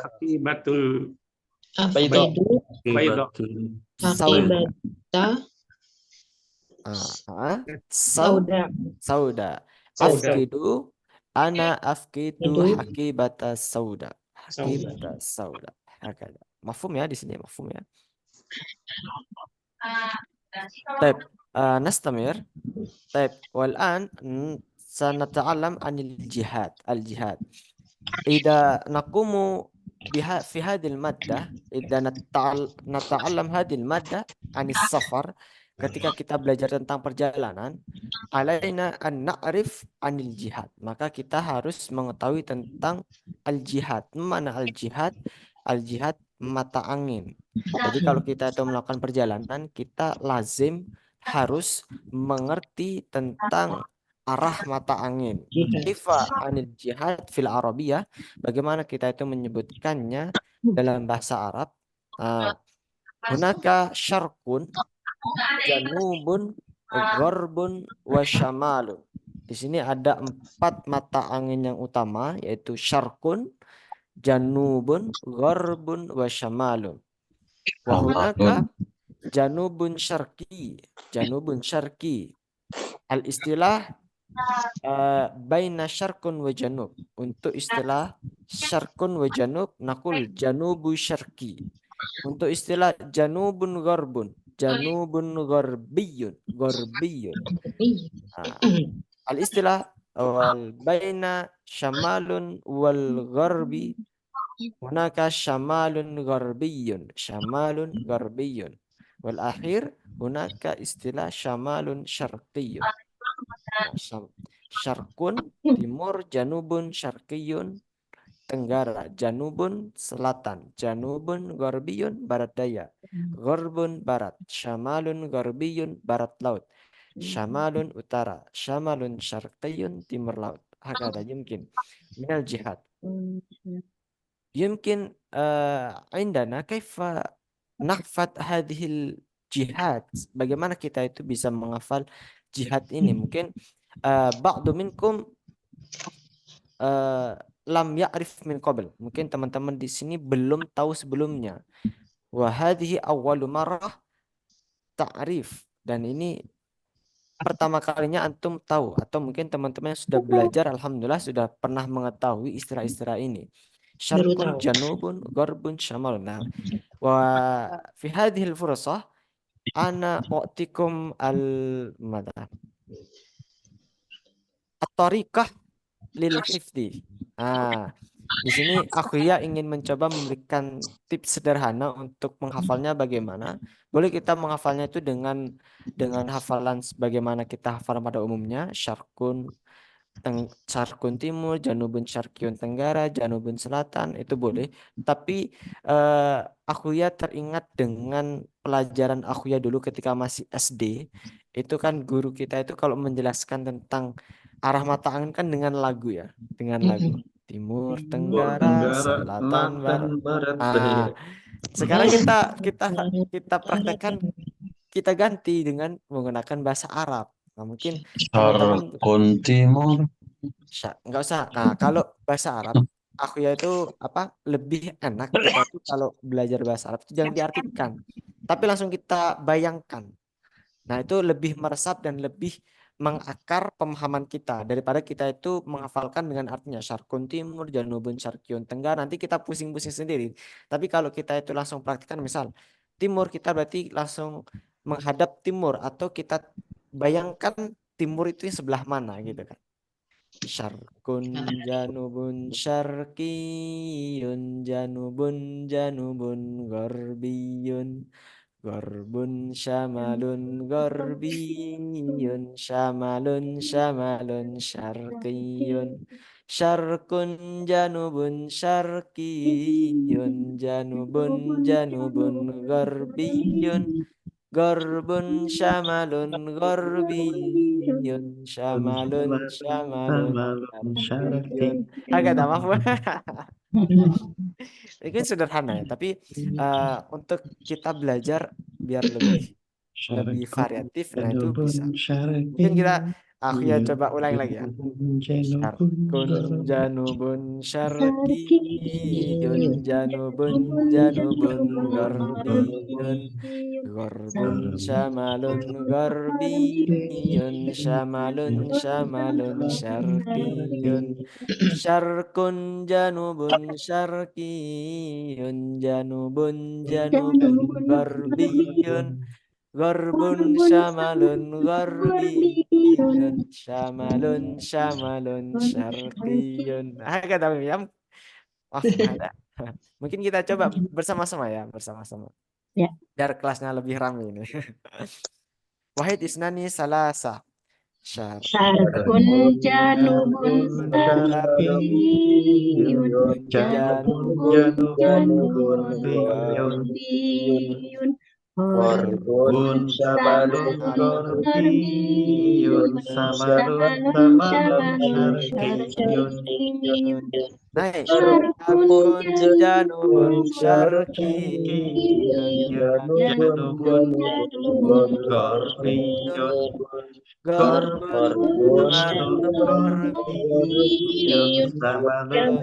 Haqibatun Afqidu. Haqibatun. Haqibata. Sauda. Afkidu. Ana afkidu hakibata sauda. Hakibata sauda. Hakada. Mafhum ya di sini, mafhum ya. Baik, nastamir. Baik, والآن سنتعلم عن الجهاد. إذا نقوم في هذه المادة، إذا نتعلم هذه المادة عن السفر. Ketika kita belajar tentang perjalanan, alaina an na'rif anil jihad. Maka kita harus mengetahui tentang al-jihad. Mana al-jihad? Al-jihad mata angin. Jadi kalau kita itu melakukan perjalanan, kita lazim harus mengerti tentang arah mata angin. Kaifa anil jihad fil Arabiyah? Bagaimana kita itu menyebutkannya dalam bahasa Arab? Hunaka syarqun, janubun, gharbun, wa syamalun. Di sini ada 4 mata angin yang utama, yaitu syarqun, janubun, gharbun, wa syamalun. Wa hunaka janubun syarqi. Al-istilah baina syarqun wa janub. Untuk istilah syarqun wa janub, naqul janubu syarqi. Untuk istilah janubun gharbun, janubun gharbiyun. Al-istilah wal baina syamalun wal gharbi, hunaka syamalun gharbiyun. Wal akhir hunaka istilah syamalun syarqiyun. Syarqun timur, janubun syarqiyun tenggara, janubun selatan, janubun gharbiyun barat daya, gharbun barat, syamalun gharbiyun barat laut, syamalun utara, syamalun syarqiyun timur laut. Hakada yumkin minal jihad. Yumkin indana kaifa nahfad hadhil jihad. Bagaimana kita itu bisa menghafal jihad ini? Mungkin ba'du minkum lam ya'rif min qabl. Mungkin teman-teman di sini belum tahu sebelumnya. Wa hadhihi awwalu marrah ta'rif. Dan ini pertama kalinya antum tahu, atau mungkin teman-teman yang sudah belajar alhamdulillah sudah pernah mengetahui istilah-istilah ini. Syarqun, janubun, gharbun, syamalun. Nah, wa fi hadhihi al-fursah ana u'tikum al-madha. Tariqah lil hifdi. Nah, di sini Akhuya ingin mencoba memberikan tips sederhana untuk menghafalnya bagaimana. Boleh kita menghafalnya itu dengan hafalan sebagaimana kita hafal pada umumnya, syarkun Syarkun Timur, Janubun Syarkiyun Tenggara, Janubun Selatan itu boleh. Tapi Akhuya teringat dengan pelajaran Akhuya dulu ketika masih SD. Itu kan guru kita itu kalau menjelaskan tentang arah mata angin kan dengan lagu ya, dengan lagu. Timur, Timur, Tenggara, Tenggara, Selatan, Selatan, Barat. Barat. Ah, sekarang kita praktekkan, kita ganti dengan menggunakan bahasa Arab. Nah, mungkin teman-teman Syarqun Timur. nggak usah. Nah, kalau bahasa Arab, aku ya itu lebih enak kita tuh kalau belajar bahasa Arab itu jangan diartikan, tapi langsung kita bayangkan. Nah, itu lebih meresap dan lebih mengakar pemahaman kita daripada kita itu menghafalkan dengan artinya Syarqun Timur, Janubun Syarqiyun Tenggara. Nanti kita pusing-pusing sendiri. Tapi kalau kita itu langsung praktikkan, misal timur, kita berarti langsung menghadap timur atau kita bayangkan timur itu yang sebelah mana gitu kan. Syarkun janubun syarkiyun janubun garbiyun garbun syamalun garbiyun syamalun syarkiyun syarkun janubun syarkiyun janubun garbiyun Garbun syamalun garbiyun syamalun syarqiyun. Agak tak maaf. Ini sederhana ya, tapi untuk kita belajar biar lebih variatif, nah itu bisa. Mungkin aku ya coba ulang lagi ya. Syarqun janubun syarqiyun janubun garbiyun Garbun syamalun garbiyun syamalun syarqiyun syarkun janubun syarqiyun janubun garbiyun garbun syamalun garbiyun syamalun syarqiyun. Kata Miriam, maaf ada. Mungkin kita coba bersama-sama ya, bersama-sama. Ya. Biar kelasnya lebih ramai ini. Wahid isnani salasa. Syarkun janubun syarqiyun janubun garbiyun Garbun syamalun garbiyun syamalun syarqiyun. Naik. Syarkun janubun syarqiyun Janubun garbiyun garbun garbiyun syamalun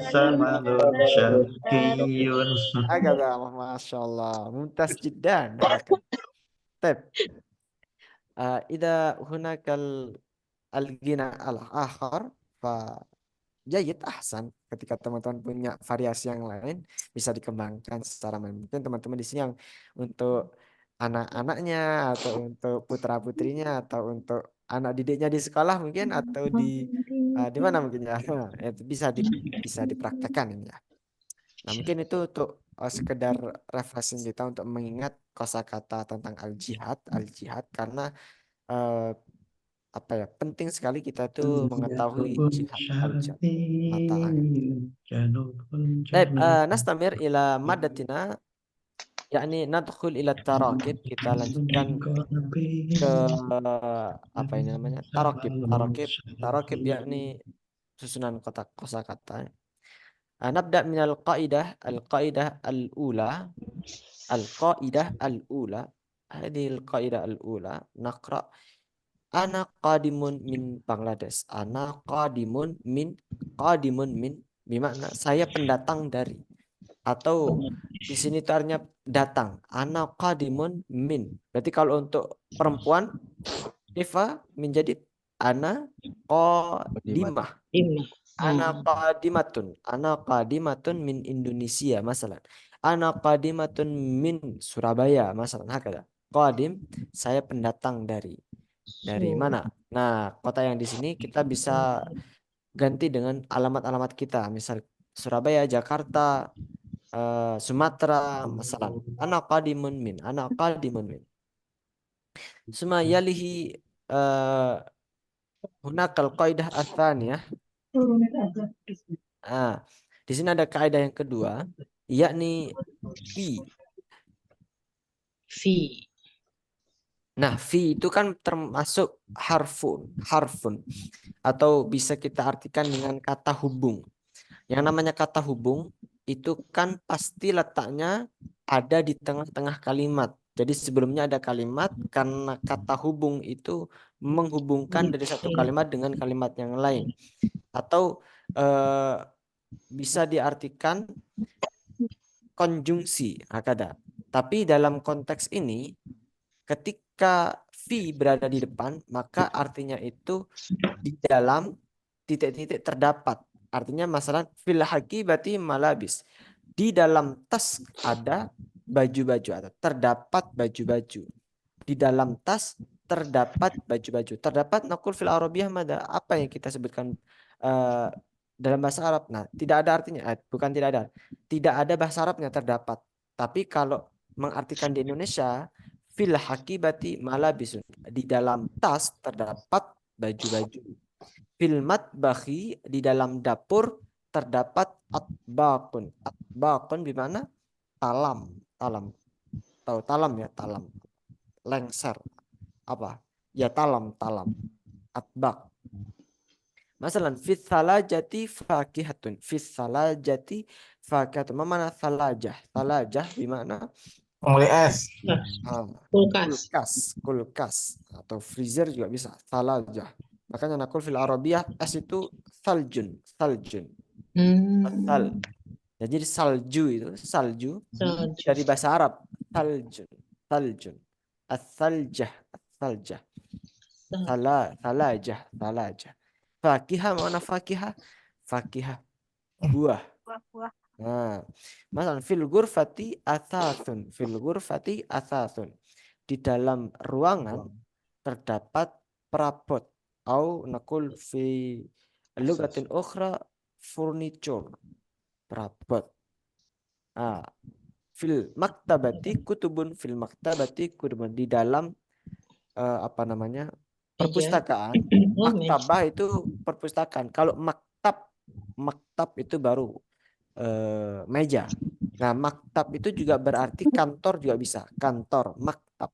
syarqiyun. Agak Masya Allah, mumtaz jiddan. Tep. Ida hunakal al-gina al-akhar fa jayid ahsan. Ketika teman-teman punya variasi yang lain bisa dikembangkan secara main. Mungkin teman-teman di sini yang untuk anak-anaknya atau untuk putra-putrinya atau untuk anak didiknya di sekolah mungkin atau di mana mungkin ya. Itu bisa dipraktekkan ini ya. Nah, mungkin itu untuk sekedar refreshing kita untuk mengingat kosakata tentang al-jihad karena penting sekali kita tuh mengetahui jihad al-jihad mata angin. Baik, nastamir ila madatina yakni nadkhul ila tarakib, kita lanjutkan ke apa ini namanya? Tarakib yakni susunan kosakata. Nabda min al-qaidah al-ula. Al-qaidah al-ula. Hadhihi al-qaidah al-ula naqra ana qadimun min Bangladesh. Ana qadimun min bermakna saya pendatang dari, atau di sini itu artinya datang. Ana qadimun min. Berarti kalau untuk perempuan Ifa menjadi ana qadimah. Ana qadimatun min Indonesia masalah. Ana qadimatun min Surabaya masalah. Hakada. Qadim, saya pendatang dari. Dari mana? Nah, kota yang di sini kita bisa ganti dengan alamat-alamat kita. Misal Surabaya, Jakarta, Sumatera, masalah. Ana qadimun min. Ana qadimun min. Suma yalihi hunakal qaidah atsaniyah. Di sini ada kaidah yang kedua, yakni fi. Fi. Nah, fi itu kan termasuk harfun, atau bisa kita artikan dengan kata hubung. Yang namanya kata hubung itu kan pasti letaknya ada di tengah-tengah kalimat. Jadi sebelumnya ada kalimat, karena kata hubung itu menghubungkan dari satu kalimat dengan kalimat yang lain. Atau bisa diartikan konjungsi, hakada. Tapi dalam konteks ini, ketika fi berada di depan, maka artinya itu di dalam titik-titik terdapat. Artinya masalah fil hakibati malabis. Di dalam tas ada baju-baju atau terdapat baju-baju. Di dalam tas terdapat baju-baju. Terdapat nakul fil arabiyah mada. Apa yang kita sebutkan dalam bahasa Arab? Nah, tidak ada artinya. Bukan tidak ada. Tidak ada bahasa Arabnya terdapat. Tapi kalau mengartikan di Indonesia, fil hakibati malabisun. Di dalam tas terdapat baju-baju. Fil matbahi, di dalam dapur terdapat atbaqun. Atbaqun di mana? Talam. Tahu talam ya, talam. Lengser. Apa? Ya talam. Atbaq. Masalan, fis salajati fakihatun. Fis salajati fakihatun. Mana salajah? Salajah di mana? Mulai es. Kulkas. Atau freezer juga bisa. Salajah. Makanya nakul fil arabiyah es itu saljun. Sal. Jadi salju itu salju. Dari bahasa Arab saljun. As-saljah. Salajah. Fakihah, mana fakihah? Fakihah buah. Nah, masalah fil ghurfati athasun. Di dalam ruangan terdapat perabot. Au nakul fi lugatin ukhra furniture. Perabot. Fil maktabati kutubun. Di dalam perpustakaan. Maktabah itu perpustakaan. Kalau maktab itu baru meja. Nah, maktab itu juga berarti kantor juga bisa. Kantor, maktab.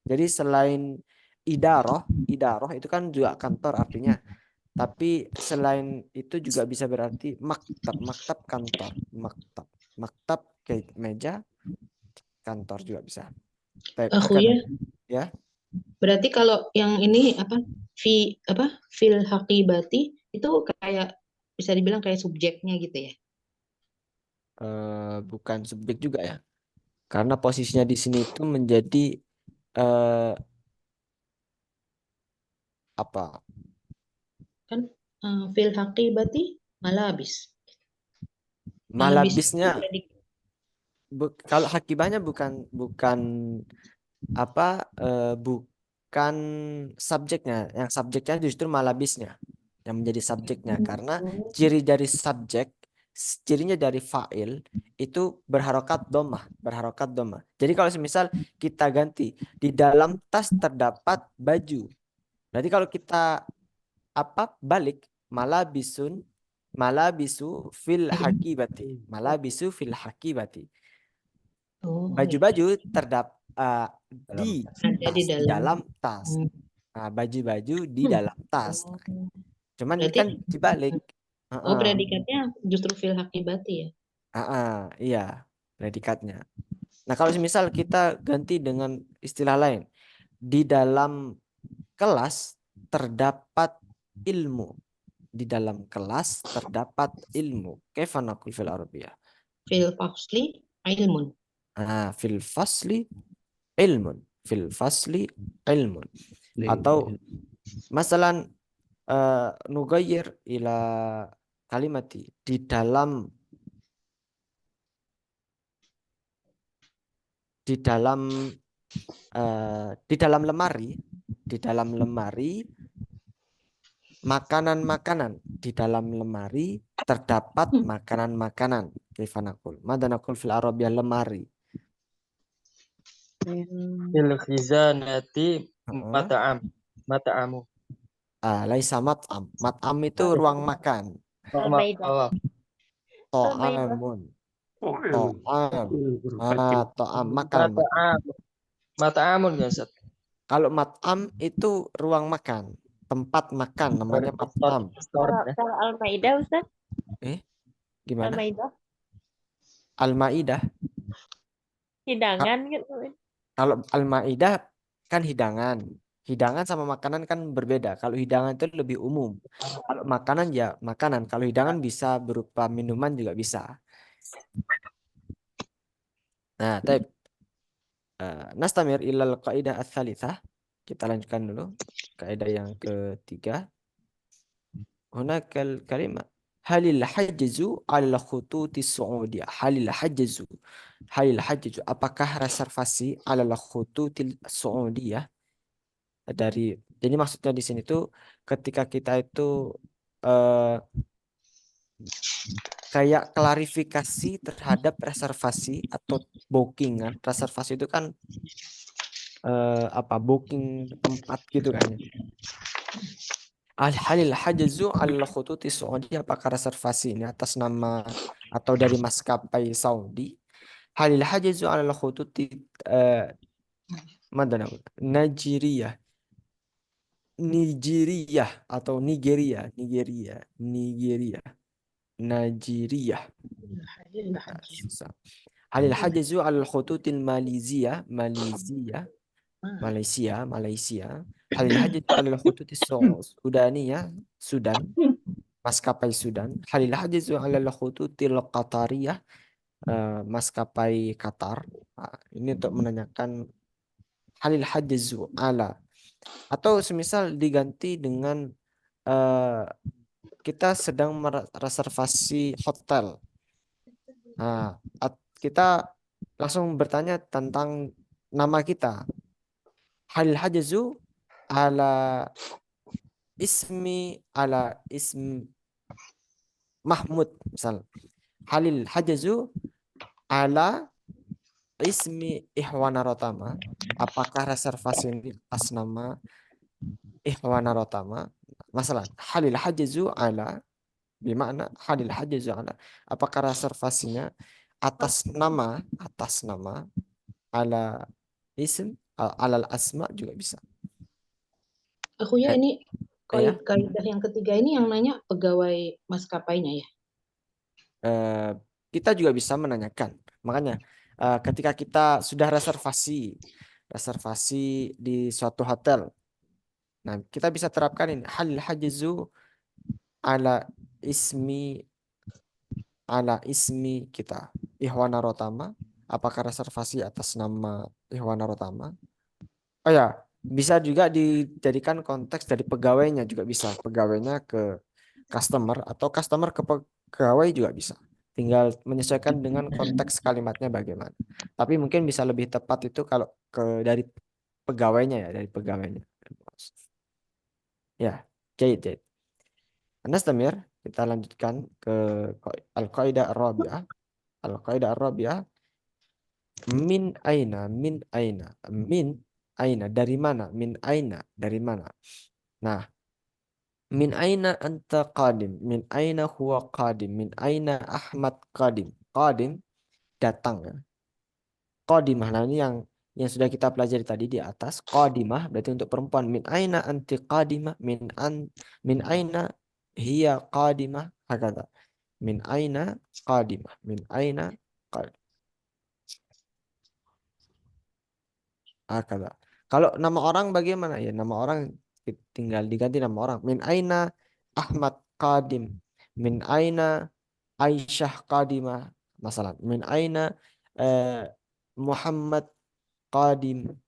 Jadi selain idaroh itu kan juga kantor artinya. Tapi selain itu juga bisa berarti maktab kantor, maktab kayak meja, kantor juga bisa. Ya. Berarti kalau yang ini fil hakibati itu kayak bisa dibilang kayak subjeknya gitu ya? Bukan subjek juga ya. Karena posisinya di sini itu menjadi apa? Kan fil hakibati malabis. Malabisnya kalau hakibahnya bukan bukan subjeknya. Yang subjeknya justru malabisnya yang menjadi subjeknya, karena cirinya dari fa'il itu berharokat domah. Jadi kalau misal kita ganti di dalam tas terdapat baju, berarti kalau kita balik malabisu fil hakibati. Baju-baju terdapat di dalam tas. Nah, baju-baju di dalam tas. Cuman ini kan dibalik. Predikatnya justru fil hakibati ya? Iya, predikatnya. Nah, kalau misal kita ganti dengan istilah lain, di dalam kelas terdapat ilmu. Di dalam kelas terdapat ilmu. Kaifa naqul fil arabiyah? Fil fasli ilmun. Fil fasli ilmun. Atau masalan nugayyir ila kalimati. Di dalam lemari di dalam lemari makanan-makanan. Di dalam lemari terdapat makanan-makanan. Kaifa naqul? Madza naqul fil Arabiyyah lemari? Fil khizanati Heeh. mata'amu. Laisa mat'am. Mat'am itu ruang makan. Al-Maidah. Al-Maidah. Ta'amun. Ta'am. Ta'am. Fatim. Ta'am makan. Mata'amun ya Ustaz. Kalau mat'am itu ruang makan, tempat makan namanya mat'am. Kalau Al-Maidah Ustaz? Gimana? Al-Maidah. Al-Maidah. Hidangan gitu. Kalau Al-Maidah kan hidangan. Hidangan sama makanan kan berbeda. Kalau hidangan itu lebih umum. Kalau makanan ya makanan. Kalau hidangan bisa berupa minuman juga bisa. Nah, taib. Nastamir ilal qaidah ats-tsalitsah. Kita lanjutkan dulu. Kaidah yang ketiga. Hunakal kalimat. Halil hajzu ala khututi Saudiyah. Halil hajzu. Halil hajzu. Apakah reservasi ala khututi Saudiyah? Jadi maksudnya di sini tuh ketika kita itu kayak klarifikasi terhadap reservasi atau bookingan. Reservasi itu kan booking tempat gitu kan ya. Al-halil hajzu al khututi Saudi, apakah reservasi ini atas nama atau dari maskapai Saudi? Halil hajzu al khututi Nigeria atau Nigeria. Halil hajzu al khututil Malaysia. Halil hajzu al khututis Sudaniyah, Sudan, maskapai Sudan. Halil hajzu al khututil Qatariyah, maskapai Qatar. Ini untuk menanyakan halil hajzu ala, atau semisal diganti dengan kita sedang mereservasi hotel. Nah, kita langsung bertanya tentang nama kita. Halil hajzu ala ism Mahmud misal. Halil hajzu ala ismi Ihwana Rotama. Apakah reservasi ini atas nama Ihwana Rotama? Masalah halil hajzu ala bermakna halil hajzu ala, apakah reservasinya atas nama ala ism alal asma juga bisa. Aku ya ini Ya. kaidah yang ketiga ini yang nanya pegawai maskapainya ya. Kita juga bisa menanyakan. Makanya ketika kita sudah reservasi di suatu hotel, nah kita bisa terapkan ini halil hajzu ala ismi kita Ihwana Rotama, apakah reservasi atas nama Ihwana Rotama? Oh ya, bisa juga dijadikan konteks dari pegawainya juga bisa. Pegawainya ke customer atau customer ke pegawai juga bisa. Tinggal menyesuaikan dengan konteks kalimatnya bagaimana. Tapi mungkin bisa lebih tepat itu kalau dari pegawainya ya, dari pegawainya. Ya, jahit. Nastamir, kita lanjutkan ke al-qaidah ar-rabi'ah. Al-qaidah ar-rabi'ah, min aina, dari mana? Dari mana? Nah, min aina anta qadim, min aina huwa qadim, min aina Ahmad qadim. Qadim datang ya. Qadimah, nah ini yang sudah kita pelajari tadi di atas. Qadimah berarti untuk perempuan. Min aina anti qadimah, min aina hiya qadimah, hakata. Min aina qadimah, min aina qadimah. Hakata. Kalau nama orang bagaimana ya? Nama orang tinggal diganti nama orang. Min aina Ahmad qadim, min aina Aisyah qadimah, masalah. Min aina Muhammad qadim,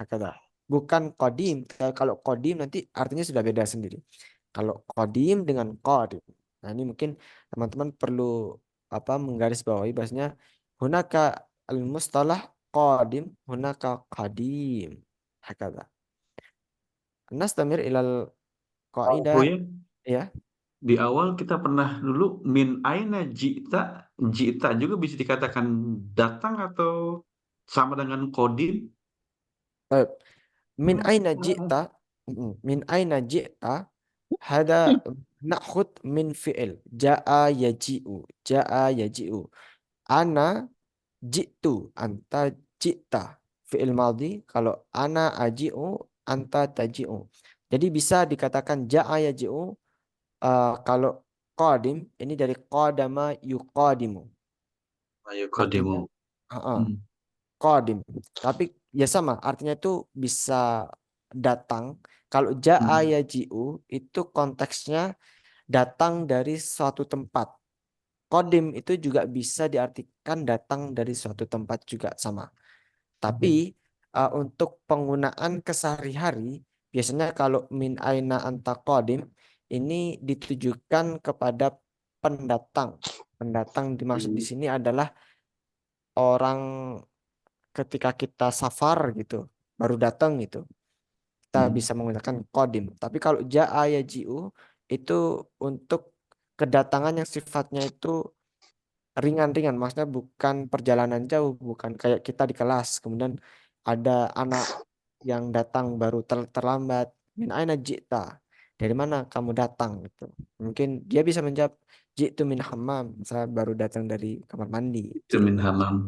hakata. Bukan qadim. Kalau qadim nanti artinya sudah beda sendiri. Kalau qadim dengan qadim. Nah, ini mungkin teman-teman perlu menggarisbawahi bahasanya hunaka al-mustalah qadim, hunaka qadim. Hakata. Nastamir ilal Oh qaidah ya, ya. di awal kita pernah dulu min aina ji'ta, ji'ta juga bisa dikatakan datang atau sama dengan kodim. Baik. Min aina ji'ta, min aina ji'ta, hada nakhud min fi'il jaa yaji'u ana ji'tu anta ji'ta fi'il madhi. Kalau ana aji'u anta taji'u, jadi bisa dikatakan jaa yaji'u. Kalau qadim ini dari qadama yuqadimu, Ayo artinya kodimu. qadim, tapi ya sama artinya itu bisa datang. Kalau jaa yaji'u itu konteksnya datang dari suatu tempat. Qadim itu juga bisa diartikan datang dari suatu tempat juga sama. Tapi untuk penggunaan kesehari-hari biasanya kalau min aina anta qadim ini ditujukan kepada pendatang. Pendatang dimaksud di sini adalah orang ketika kita safar gitu, baru datang gitu. Kita bisa menggunakan qadim. Tapi kalau jaa yaji'u itu untuk kedatangan yang sifatnya itu ringan-ringan, maksudnya bukan perjalanan jauh, bukan kayak kita di kelas kemudian ada anak yang datang baru terlambat, min aina ji'ta, dari mana kamu datang gitu. Mungkin dia bisa menjawab ji'tu min hammam, saya baru datang dari kamar mandi. Itu min hamam.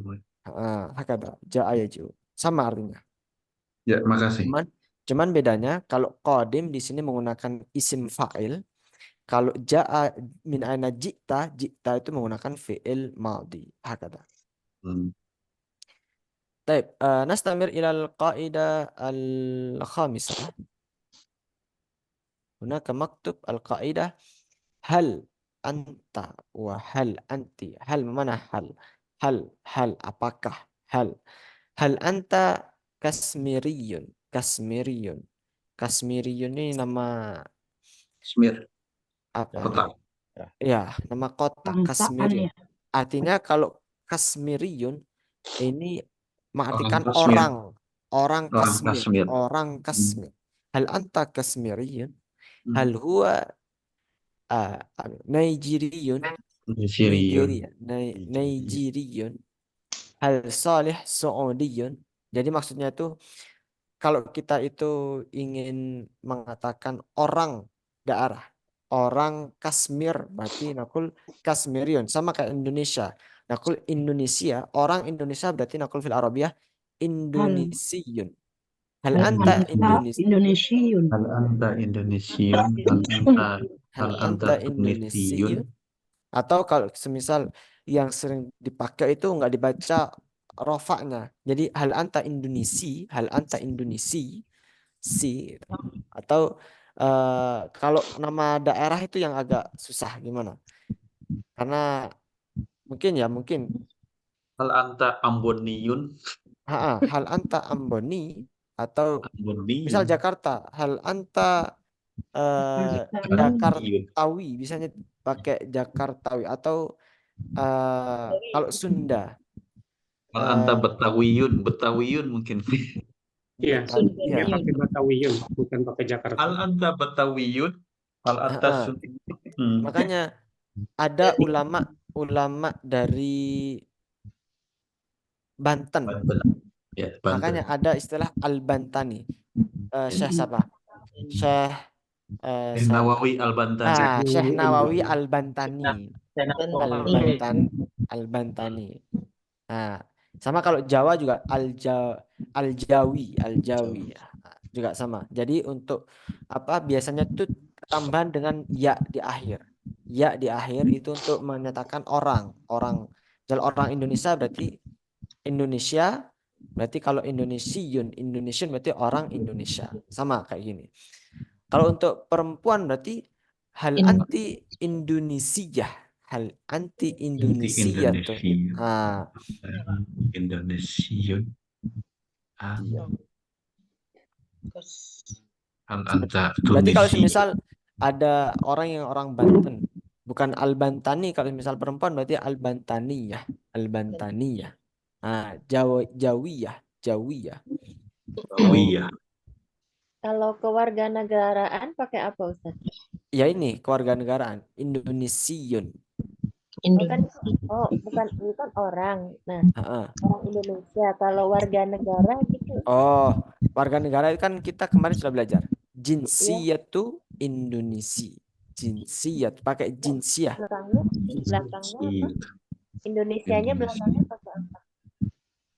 Hakada ja'a yaji'u, sama artinya. Ya, makasih. Cuman bedanya kalau qadim di sini menggunakan isim fa'il. Kalau ja'a min aina ji'ta itu menggunakan fi'il madhi. Hakada. Baik, nastamir ilal qaidah al-khamisah. Hunaka maktub al-qaidah hal anta wa hal anti. Hal mana hal? Hal apakah? Hal anta kasmiriyun. Kasmiriyun ini nama Smir. apa? Kota. Ya, nama kota Angkaan Kasmiriyun. ya. Artinya kalau Kasmiriyun ini mengartikan Kasmir. orang Kasmir, Kasmir. orang Kasmir. Hal anta Kasmiriyun? Hal huwa Nigeriyun? Nigeriyun. Hal salih Saudiyun? Jadi maksudnya itu kalau kita itu ingin mengatakan orang daerah, orang Kashmir, berarti nakul Kasmiriyun, sama kayak Indonesia. Nakul Indonesia, orang Indonesia berarti nakul fil Arabiyah Indonesiyun. Hal anta Indonesiun. Hal anta Indonesiun. Hal anta Tunisiun. Atau kalau semisal yang sering dipakai itu nggak dibaca rofaknya. Jadi hal anta Indonesi, si. Atau kalau nama daerah itu yang agak susah gimana? Karena mungkin Hal anta Amboniyun. hal anta Amboni atau Amboni. misal Jakarta, hal anta Jakartawi, bisanya pakai Jakartawi atau kalau Sunda. Hal anta Betawiyun mungkin. Iya, dia pakai Batawiyun, bukan pakai Jakarta. Hal anta Betawiyun. Hal anta Makanya ada ulama dari Banten. Ya, Makanya ada istilah Al-Bantani. Syekh siapa? Syekh Nawawi Al-Bantani. Syekh Nawawi Al-Bantani. Al-Bantani. Nah, sama kalau Jawa juga Al-Jawi juga sama. Jadi untuk apa biasanya itu tambahan dengan ya di akhir. Ya di akhir itu untuk menyatakan orang. Kalau orang Indonesia berarti Indonesia, berarti kalau Indonesiun berarti orang Indonesia. Sama kayak gini. Kalau untuk perempuan berarti hal anti Indonesia. Hal anti Indonesia tuh. Indonesiun. Iya. Hal anta Berarti kalau Tunisi. misal ada orang Banten, bukan Al-Bantani, kalau misal perempuan berarti Al-Bantaniyah. Jawiyah. Jawiyah. Kalau kewarganegaraan pakai apa Ustaz? Ya ini kewarganegaraan Indonesian. Bukan, Indonesia. bukan itu kan orang. Nah, Heeh. orang Indonesia. Kalau warga negara gitu. Oh, warga negara itu kan kita kemarin sudah belajar. Iya. Jinsiyah tuh Indonesia. Jinsiyah pakai jinsiyah. Belakangnya apa? Iya. Indonesianya belakangnya pakai apa?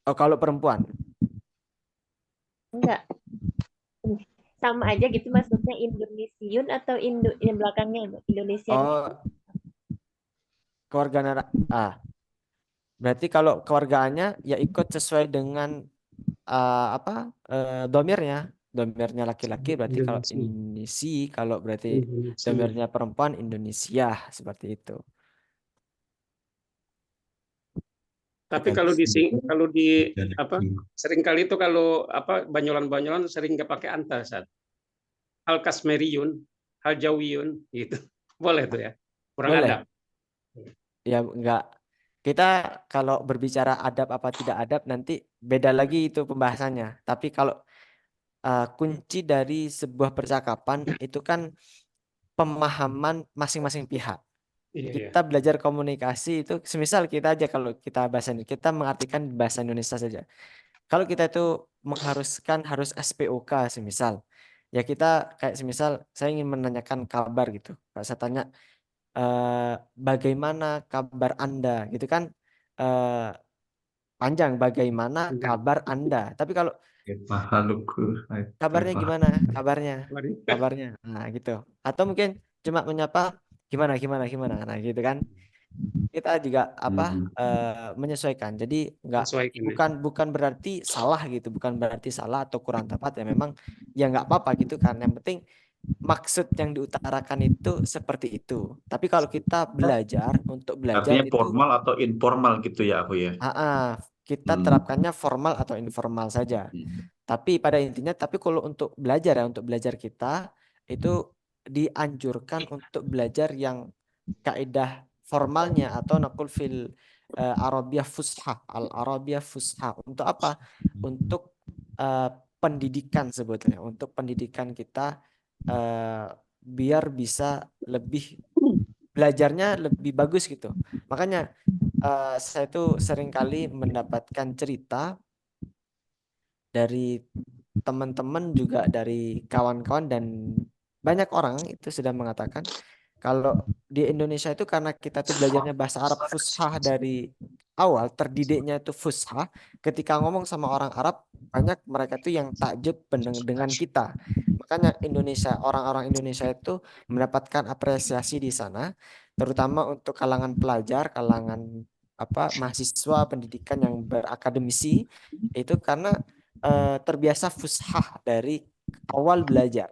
Oh, kalau perempuan. Enggak. Sama aja gitu maksudnya Indonesiun atau yang belakangnya Indonesia. Oh, kewarganegaraan. Berarti kalau kewargaannya ya ikut sesuai dengan domirnya. Domirnya laki-laki berarti kalau Indonesia, kalau berarti domirnya perempuan Indonesia, seperti itu. Tapi kalau di apa seringkali itu kalau apa banyolan-banyolan sering nggak pakai anta saat hal kasmeriyun, hal jawiyun gitu. Boleh tuh ya. Kurang Boleh. adab. Ya enggak. Kita kalau berbicara adab apa tidak adab nanti beda lagi itu pembahasannya. Tapi kalau kunci dari sebuah percakapan itu kan pemahaman masing-masing pihak. Iya, iya. Kita belajar komunikasi itu semisal kita aja kalau kita bahasa kita mengartikan bahasa Indonesia saja. Kalau kita itu mengharuskan harus SPOK semisal. Ya kita kayak semisal saya ingin menanyakan kabar gitu. Kalau saya tanya bagaimana kabar Anda gitu kan panjang bagaimana kabar Anda. Tapi kalau kabarnya gimana? Kabarnya. Nah, gitu. Atau mungkin cuma menyapa gimana. Nah, gitu kan. Kita juga menyesuaikan. Jadi bukan berarti salah gitu, bukan berarti salah atau kurang tepat ya memang ya nggak apa-apa gitu kan. Yang penting maksud yang diutarakan itu seperti itu. Tapi kalau kita belajar untuk belajar Artinya itu formal atau informal gitu ya aku ya. kita terapkannya formal atau informal saja. Tapi pada intinya kalau untuk belajar ya untuk belajar kita itu dianjurkan untuk belajar yang kaidah formalnya atau nakul fil Arabiyah Fusha, Al-Arabiyah Fusha. Untuk apa? Untuk pendidikan sebetulnya, untuk pendidikan kita biar bisa lebih belajarnya lebih bagus gitu. Makanya saya tuh seringkali mendapatkan cerita dari teman-teman juga dari kawan-kawan dan banyak orang itu sudah mengatakan kalau di Indonesia itu karena kita tuh belajarnya bahasa Arab Fusha dari awal, terdidiknya itu Fusha, ketika ngomong sama orang Arab banyak mereka tuh yang takjub dengan kita. Makanya orang-orang Indonesia itu mendapatkan apresiasi di sana, terutama untuk kalangan pelajar, kalangan mahasiswa pendidikan yang berakademisi itu karena terbiasa fushah dari awal belajar.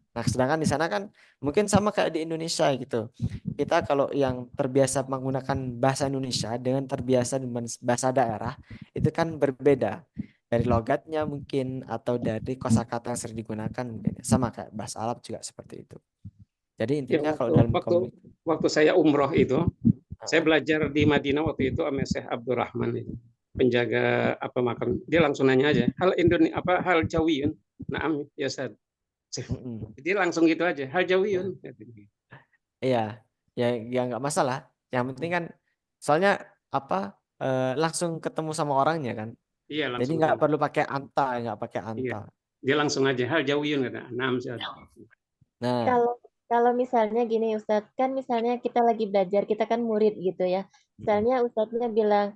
Nah, sedangkan di sana kan mungkin sama kayak di Indonesia gitu. Kita kalau yang terbiasa menggunakan bahasa Indonesia dengan terbiasa dengan bahasa daerah itu kan berbeda. Dari logatnya mungkin atau dari kosakata yang sering digunakan mungkin. Sama kayak bahasa Arab juga seperti itu. Jadi intinya kalau dalam waktu saya umroh itu, saya belajar di Madinah waktu itu sama Syekh Abdurrahman itu, penjaga makam. Dia langsung nanya aja, hal Jawiyun. Naam ya Ustaz. Jadi langsung gitu aja, hal Jawiyun. Iya, ya nggak masalah. Yang penting kan, soalnya langsung ketemu sama orangnya kan. Iya, jadi nggak perlu pakai anta, nggak pakai anta. Iya. Dia langsung aja hal Jawiyun kata. Nah, kalau misalnya gini Ustadz, kan misalnya kita lagi belajar, kita kan murid gitu ya. Misalnya Ustadznya bilang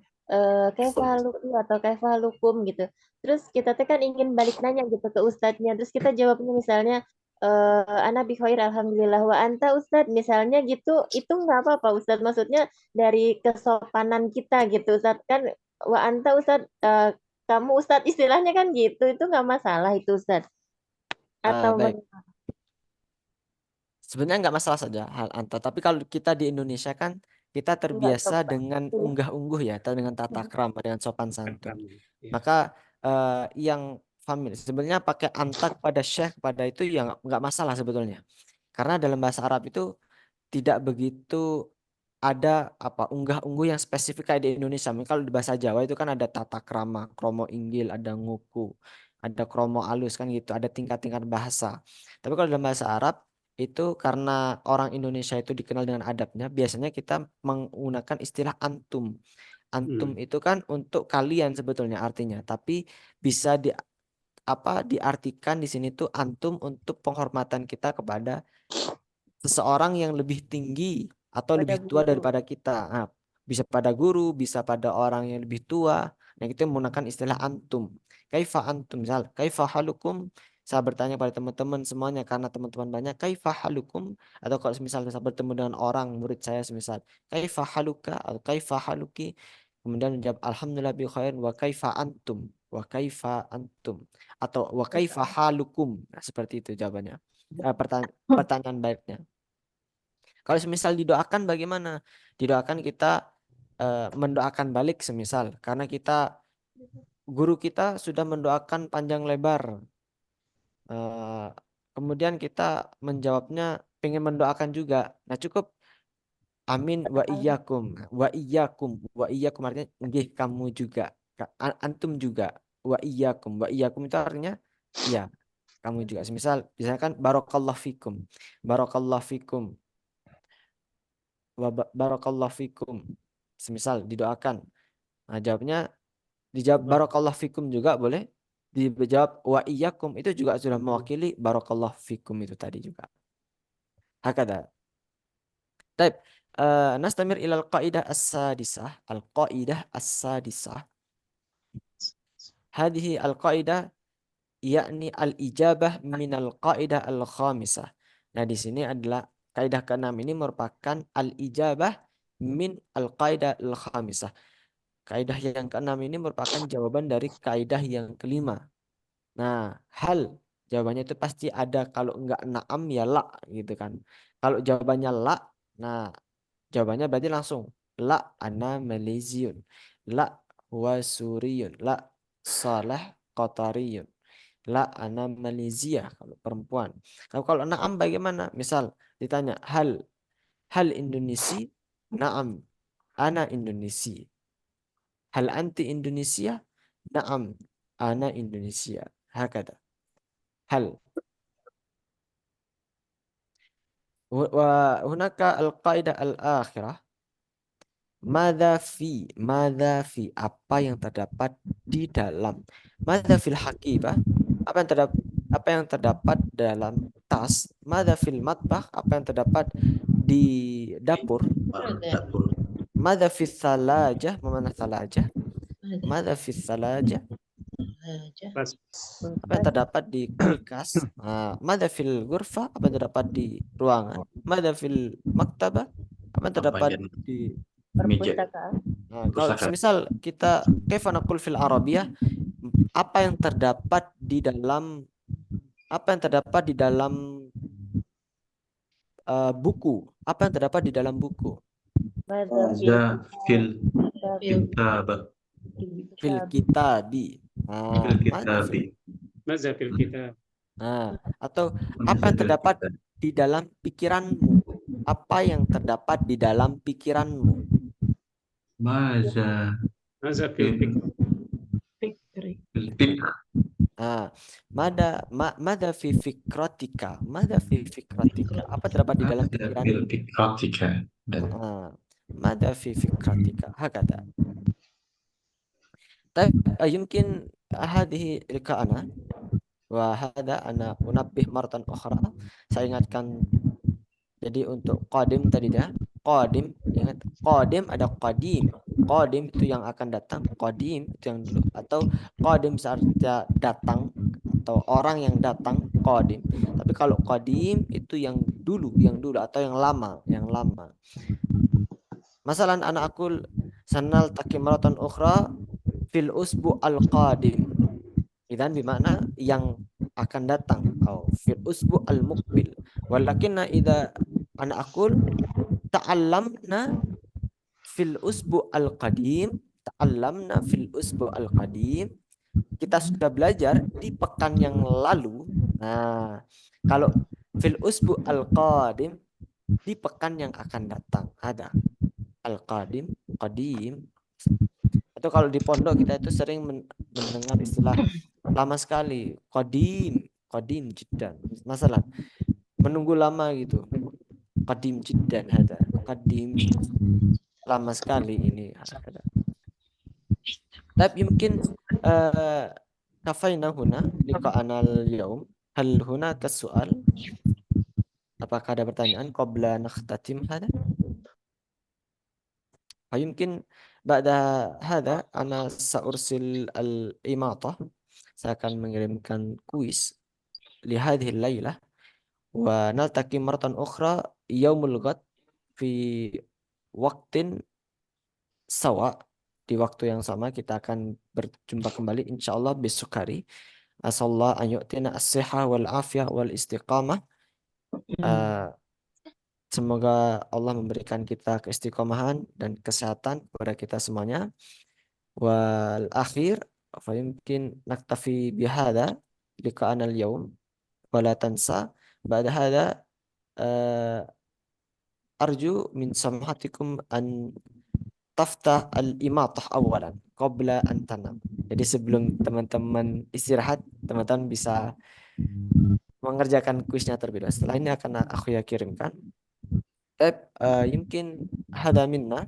kaifahalukum atau kaifahalukum gitu. Terus kita kan ingin balik nanya gitu ke Ustadznya. Terus kita jawabnya misalnya ana bi khair alhamdulillah wa anta Ustadz misalnya gitu, itu nggak apa-apa Ustadz. Maksudnya dari kesopanan kita gitu Ustadz kan wa anta Ustadz kamu Ustadz istilahnya kan gitu, itu nggak masalah itu Ustadz. Atau baik. Sebenarnya nggak masalah saja hal anta, tapi kalau kita di Indonesia kan kita terbiasa dengan unggah-ungguh ya, atau dengan tata krama, dengan sopan santun. Maka yang familiar sebenarnya pakai anta kepada syekh pada itu ya nggak masalah sebetulnya. Karena dalam bahasa Arab itu tidak begitu ada apa unggah-ungguh yang spesifik kayak di Indonesia. Mungkin kalau di bahasa Jawa itu kan ada tata krama, kromo inggil, ada nguku, ada kromo alus kan gitu, ada tingkat-tingkat bahasa. Tapi kalau dalam bahasa Arab itu karena orang Indonesia itu dikenal dengan adabnya, biasanya kita menggunakan istilah antum. Antum itu kan untuk kalian sebetulnya artinya, tapi bisa diartikan di sini tuh antum untuk penghormatan kita kepada seseorang yang lebih tinggi atau Pada lebih tua guru. daripada kita. Nah, bisa pada guru, bisa pada orang yang lebih tua. Nah, kita menggunakan istilah antum. Kaifa antum? Misal, kaifa halukum? Saya bertanya pada teman-teman semuanya karena teman-teman banyak. Kaifa halukum? Atau kalau misalnya saya bertemu dengan orang, murid saya semisal, kaifa haluka? Atau kaifa haluki? Kemudian menjawab, alhamdulillah bi khair wa kaifa antum? Wa kaifa antum? Atau wa kaifa halukum? Nah, seperti itu jawabannya. Pertanyaan baiknya. Kalau semisal didoakan bagaimana? Didoakan kita mendoakan balik semisal karena guru kita sudah mendoakan panjang lebar. Kemudian kita menjawabnya pengen mendoakan juga. Nah, cukup amin wa iyyakum. Wa iyyakum. Wa iyyakum artinya nggih kamu juga. Antum juga. Wa iyyakum. Wa iyyakum itu artinya ya, kamu juga. Semisal misalkan barakallahu fikum. Barakallahu fikum. Wa barakallahu fikum. Semisal didoakan. Nah, jawabnya dijawab barakallahu fikum juga boleh. Dijawab wa iyyakum itu juga sudah mewakili barakallahu fikum itu tadi juga. Hakada. Baik, nastamir ilal qaidah as-sadisah. Al-qaidah as-sadisah. Hadhihi al-qaidah yakni al-ijabah minal qaidah al-khamisah. Nah, di sini adalah kaidah ke-6 ini merupakan al-ijabah min al-qaidah al-khamisah. Kaidah yang ke-6 ini merupakan jawaban dari kaidah yang ke-5. Nah, hal jawabannya itu pasti ada, kalau enggak na'am ya la gitu kan. Kalau jawabannya la, nah jawabannya berarti langsung la ana Malaysiun, la huwa Suriyun, la Saleh Qatariyun, la ana Malaysia kalau perempuan. Kalau na'am bagaimana? Misal ditanya hal Indonesia, na'am ana Indonesia. Hal anti Indonesia? Na'am ana Indonesia. Hakada. Hal. Wa hunaka al-qaidah al-akhirah. Madza fi apa yang terdapat di dalam. Madza fil haqibah, apa yang terdapat dalam tas. Madza fil matbakh, apa yang terdapat di dapur. Madza fis salajah, mana salajah? Madza fis salajah, apa yang terdapat di kulkas. Madza fil ghurfah, apa yang terdapat di ruangan. Madza fil maktabah, apa yang terdapat di Perpustakaan. kalau semisal kita kaifa naqul fil arabiyah, apa yang terdapat di dalam buku, apa yang terdapat di dalam buku. Madza fil kitab. Fil kitabi. Madza fil kitab. Atau apa yang terdapat di dalam pikiranmu. Apa yang terdapat di dalam pikiranmu. Madza fil fikr. Mada fi fikratika. Mada fi fikratika. Apa terdapat di dalam pikiranmu. Mada fi fikratika. Hakata. Tapi yumkin hadhihi liqa'ana wa hada ana unabbih maratan ukhra. Saya ingatkan, jadi untuk qadim tadi dah. Qadim, ingat qadim ada qadim. Qadim itu yang akan datang, qadim itu yang dulu, atau qadim seartinya datang atau orang yang datang, qadim. Tapi kalau qadim itu yang dulu atau yang lama. Masalan ana aqul sanal takimaratan ukhra fil usbu al-qadim. Idan bermakna yang akan datang, atau fil usbu al-muqbil. Walakinna idza ana aqul ta'allamna fil usbu al-qadim, kita sudah belajar di pekan yang lalu. Nah, kalau fil usbu al-qadim di pekan yang akan datang ada. Al-qadim, qadim. Atau kalau di pondok kita itu sering mendengar istilah lama sekali, qadim jiddan. Masalah menunggu lama gitu. Qadim jiddan hada. Qadim lama sekali ini. Tapi mungkin kafayna huna liqa'ana al-yawm. Hal hunaka su'al? Apakah ada pertanyaan qabla nakhtatim hada? Mungkin ba'da hada ana sa'ursil al-imata. Saya akan mengirimkan kuis li hadhihi al-lailah wa naltaqi maratan ukhra yaumul ghad fi waqtin sawa. Di waktu yang sama kita akan berjumpa kembali insyaallah besok hari. Asallahu an yu'tina as-sihah wal afiyah wal istiqamah. Semoga Allah memberikan kita keistiqomahan dan kesehatan kepada kita semuanya. Wal akhir fa yumkin naktafi bihadza liqa'ana al-yawm wa la tansa ba'da hadza arju min samahatikum an taftah al-imatah awalan qabla an tanam. Jadi sebelum teman-teman istirahat, teman-teman bisa mengerjakan kuisnya terlebih dahulu. Setelah ini akan aku kirimkan. يمكن هذا منا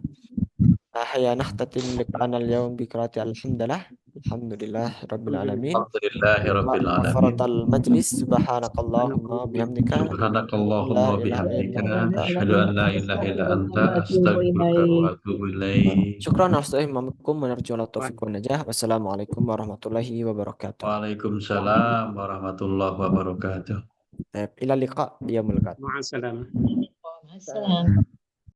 أحيانا نختتم لقاءنا اليوم بقراءة الحمد لله رب العالمين Alhamdulillahi rabbil كفارة alamin. المجلس سبحانك اللهم وبحمدك لا Subhanakallahumma إله إلا bihamdika أنت asyhadu an la ilaha illa anta astaghfiruka wa atubu ilaik. شكرا على حسن إمامكم ونرجو الله التوفيق والنجاح والسلام عليكم ورحمة الله وبركاته. Waalaikumsalam warahmatullahi wabarakatuh. إلى اللقاء يوم الغد. Ma'assalam. Assalam.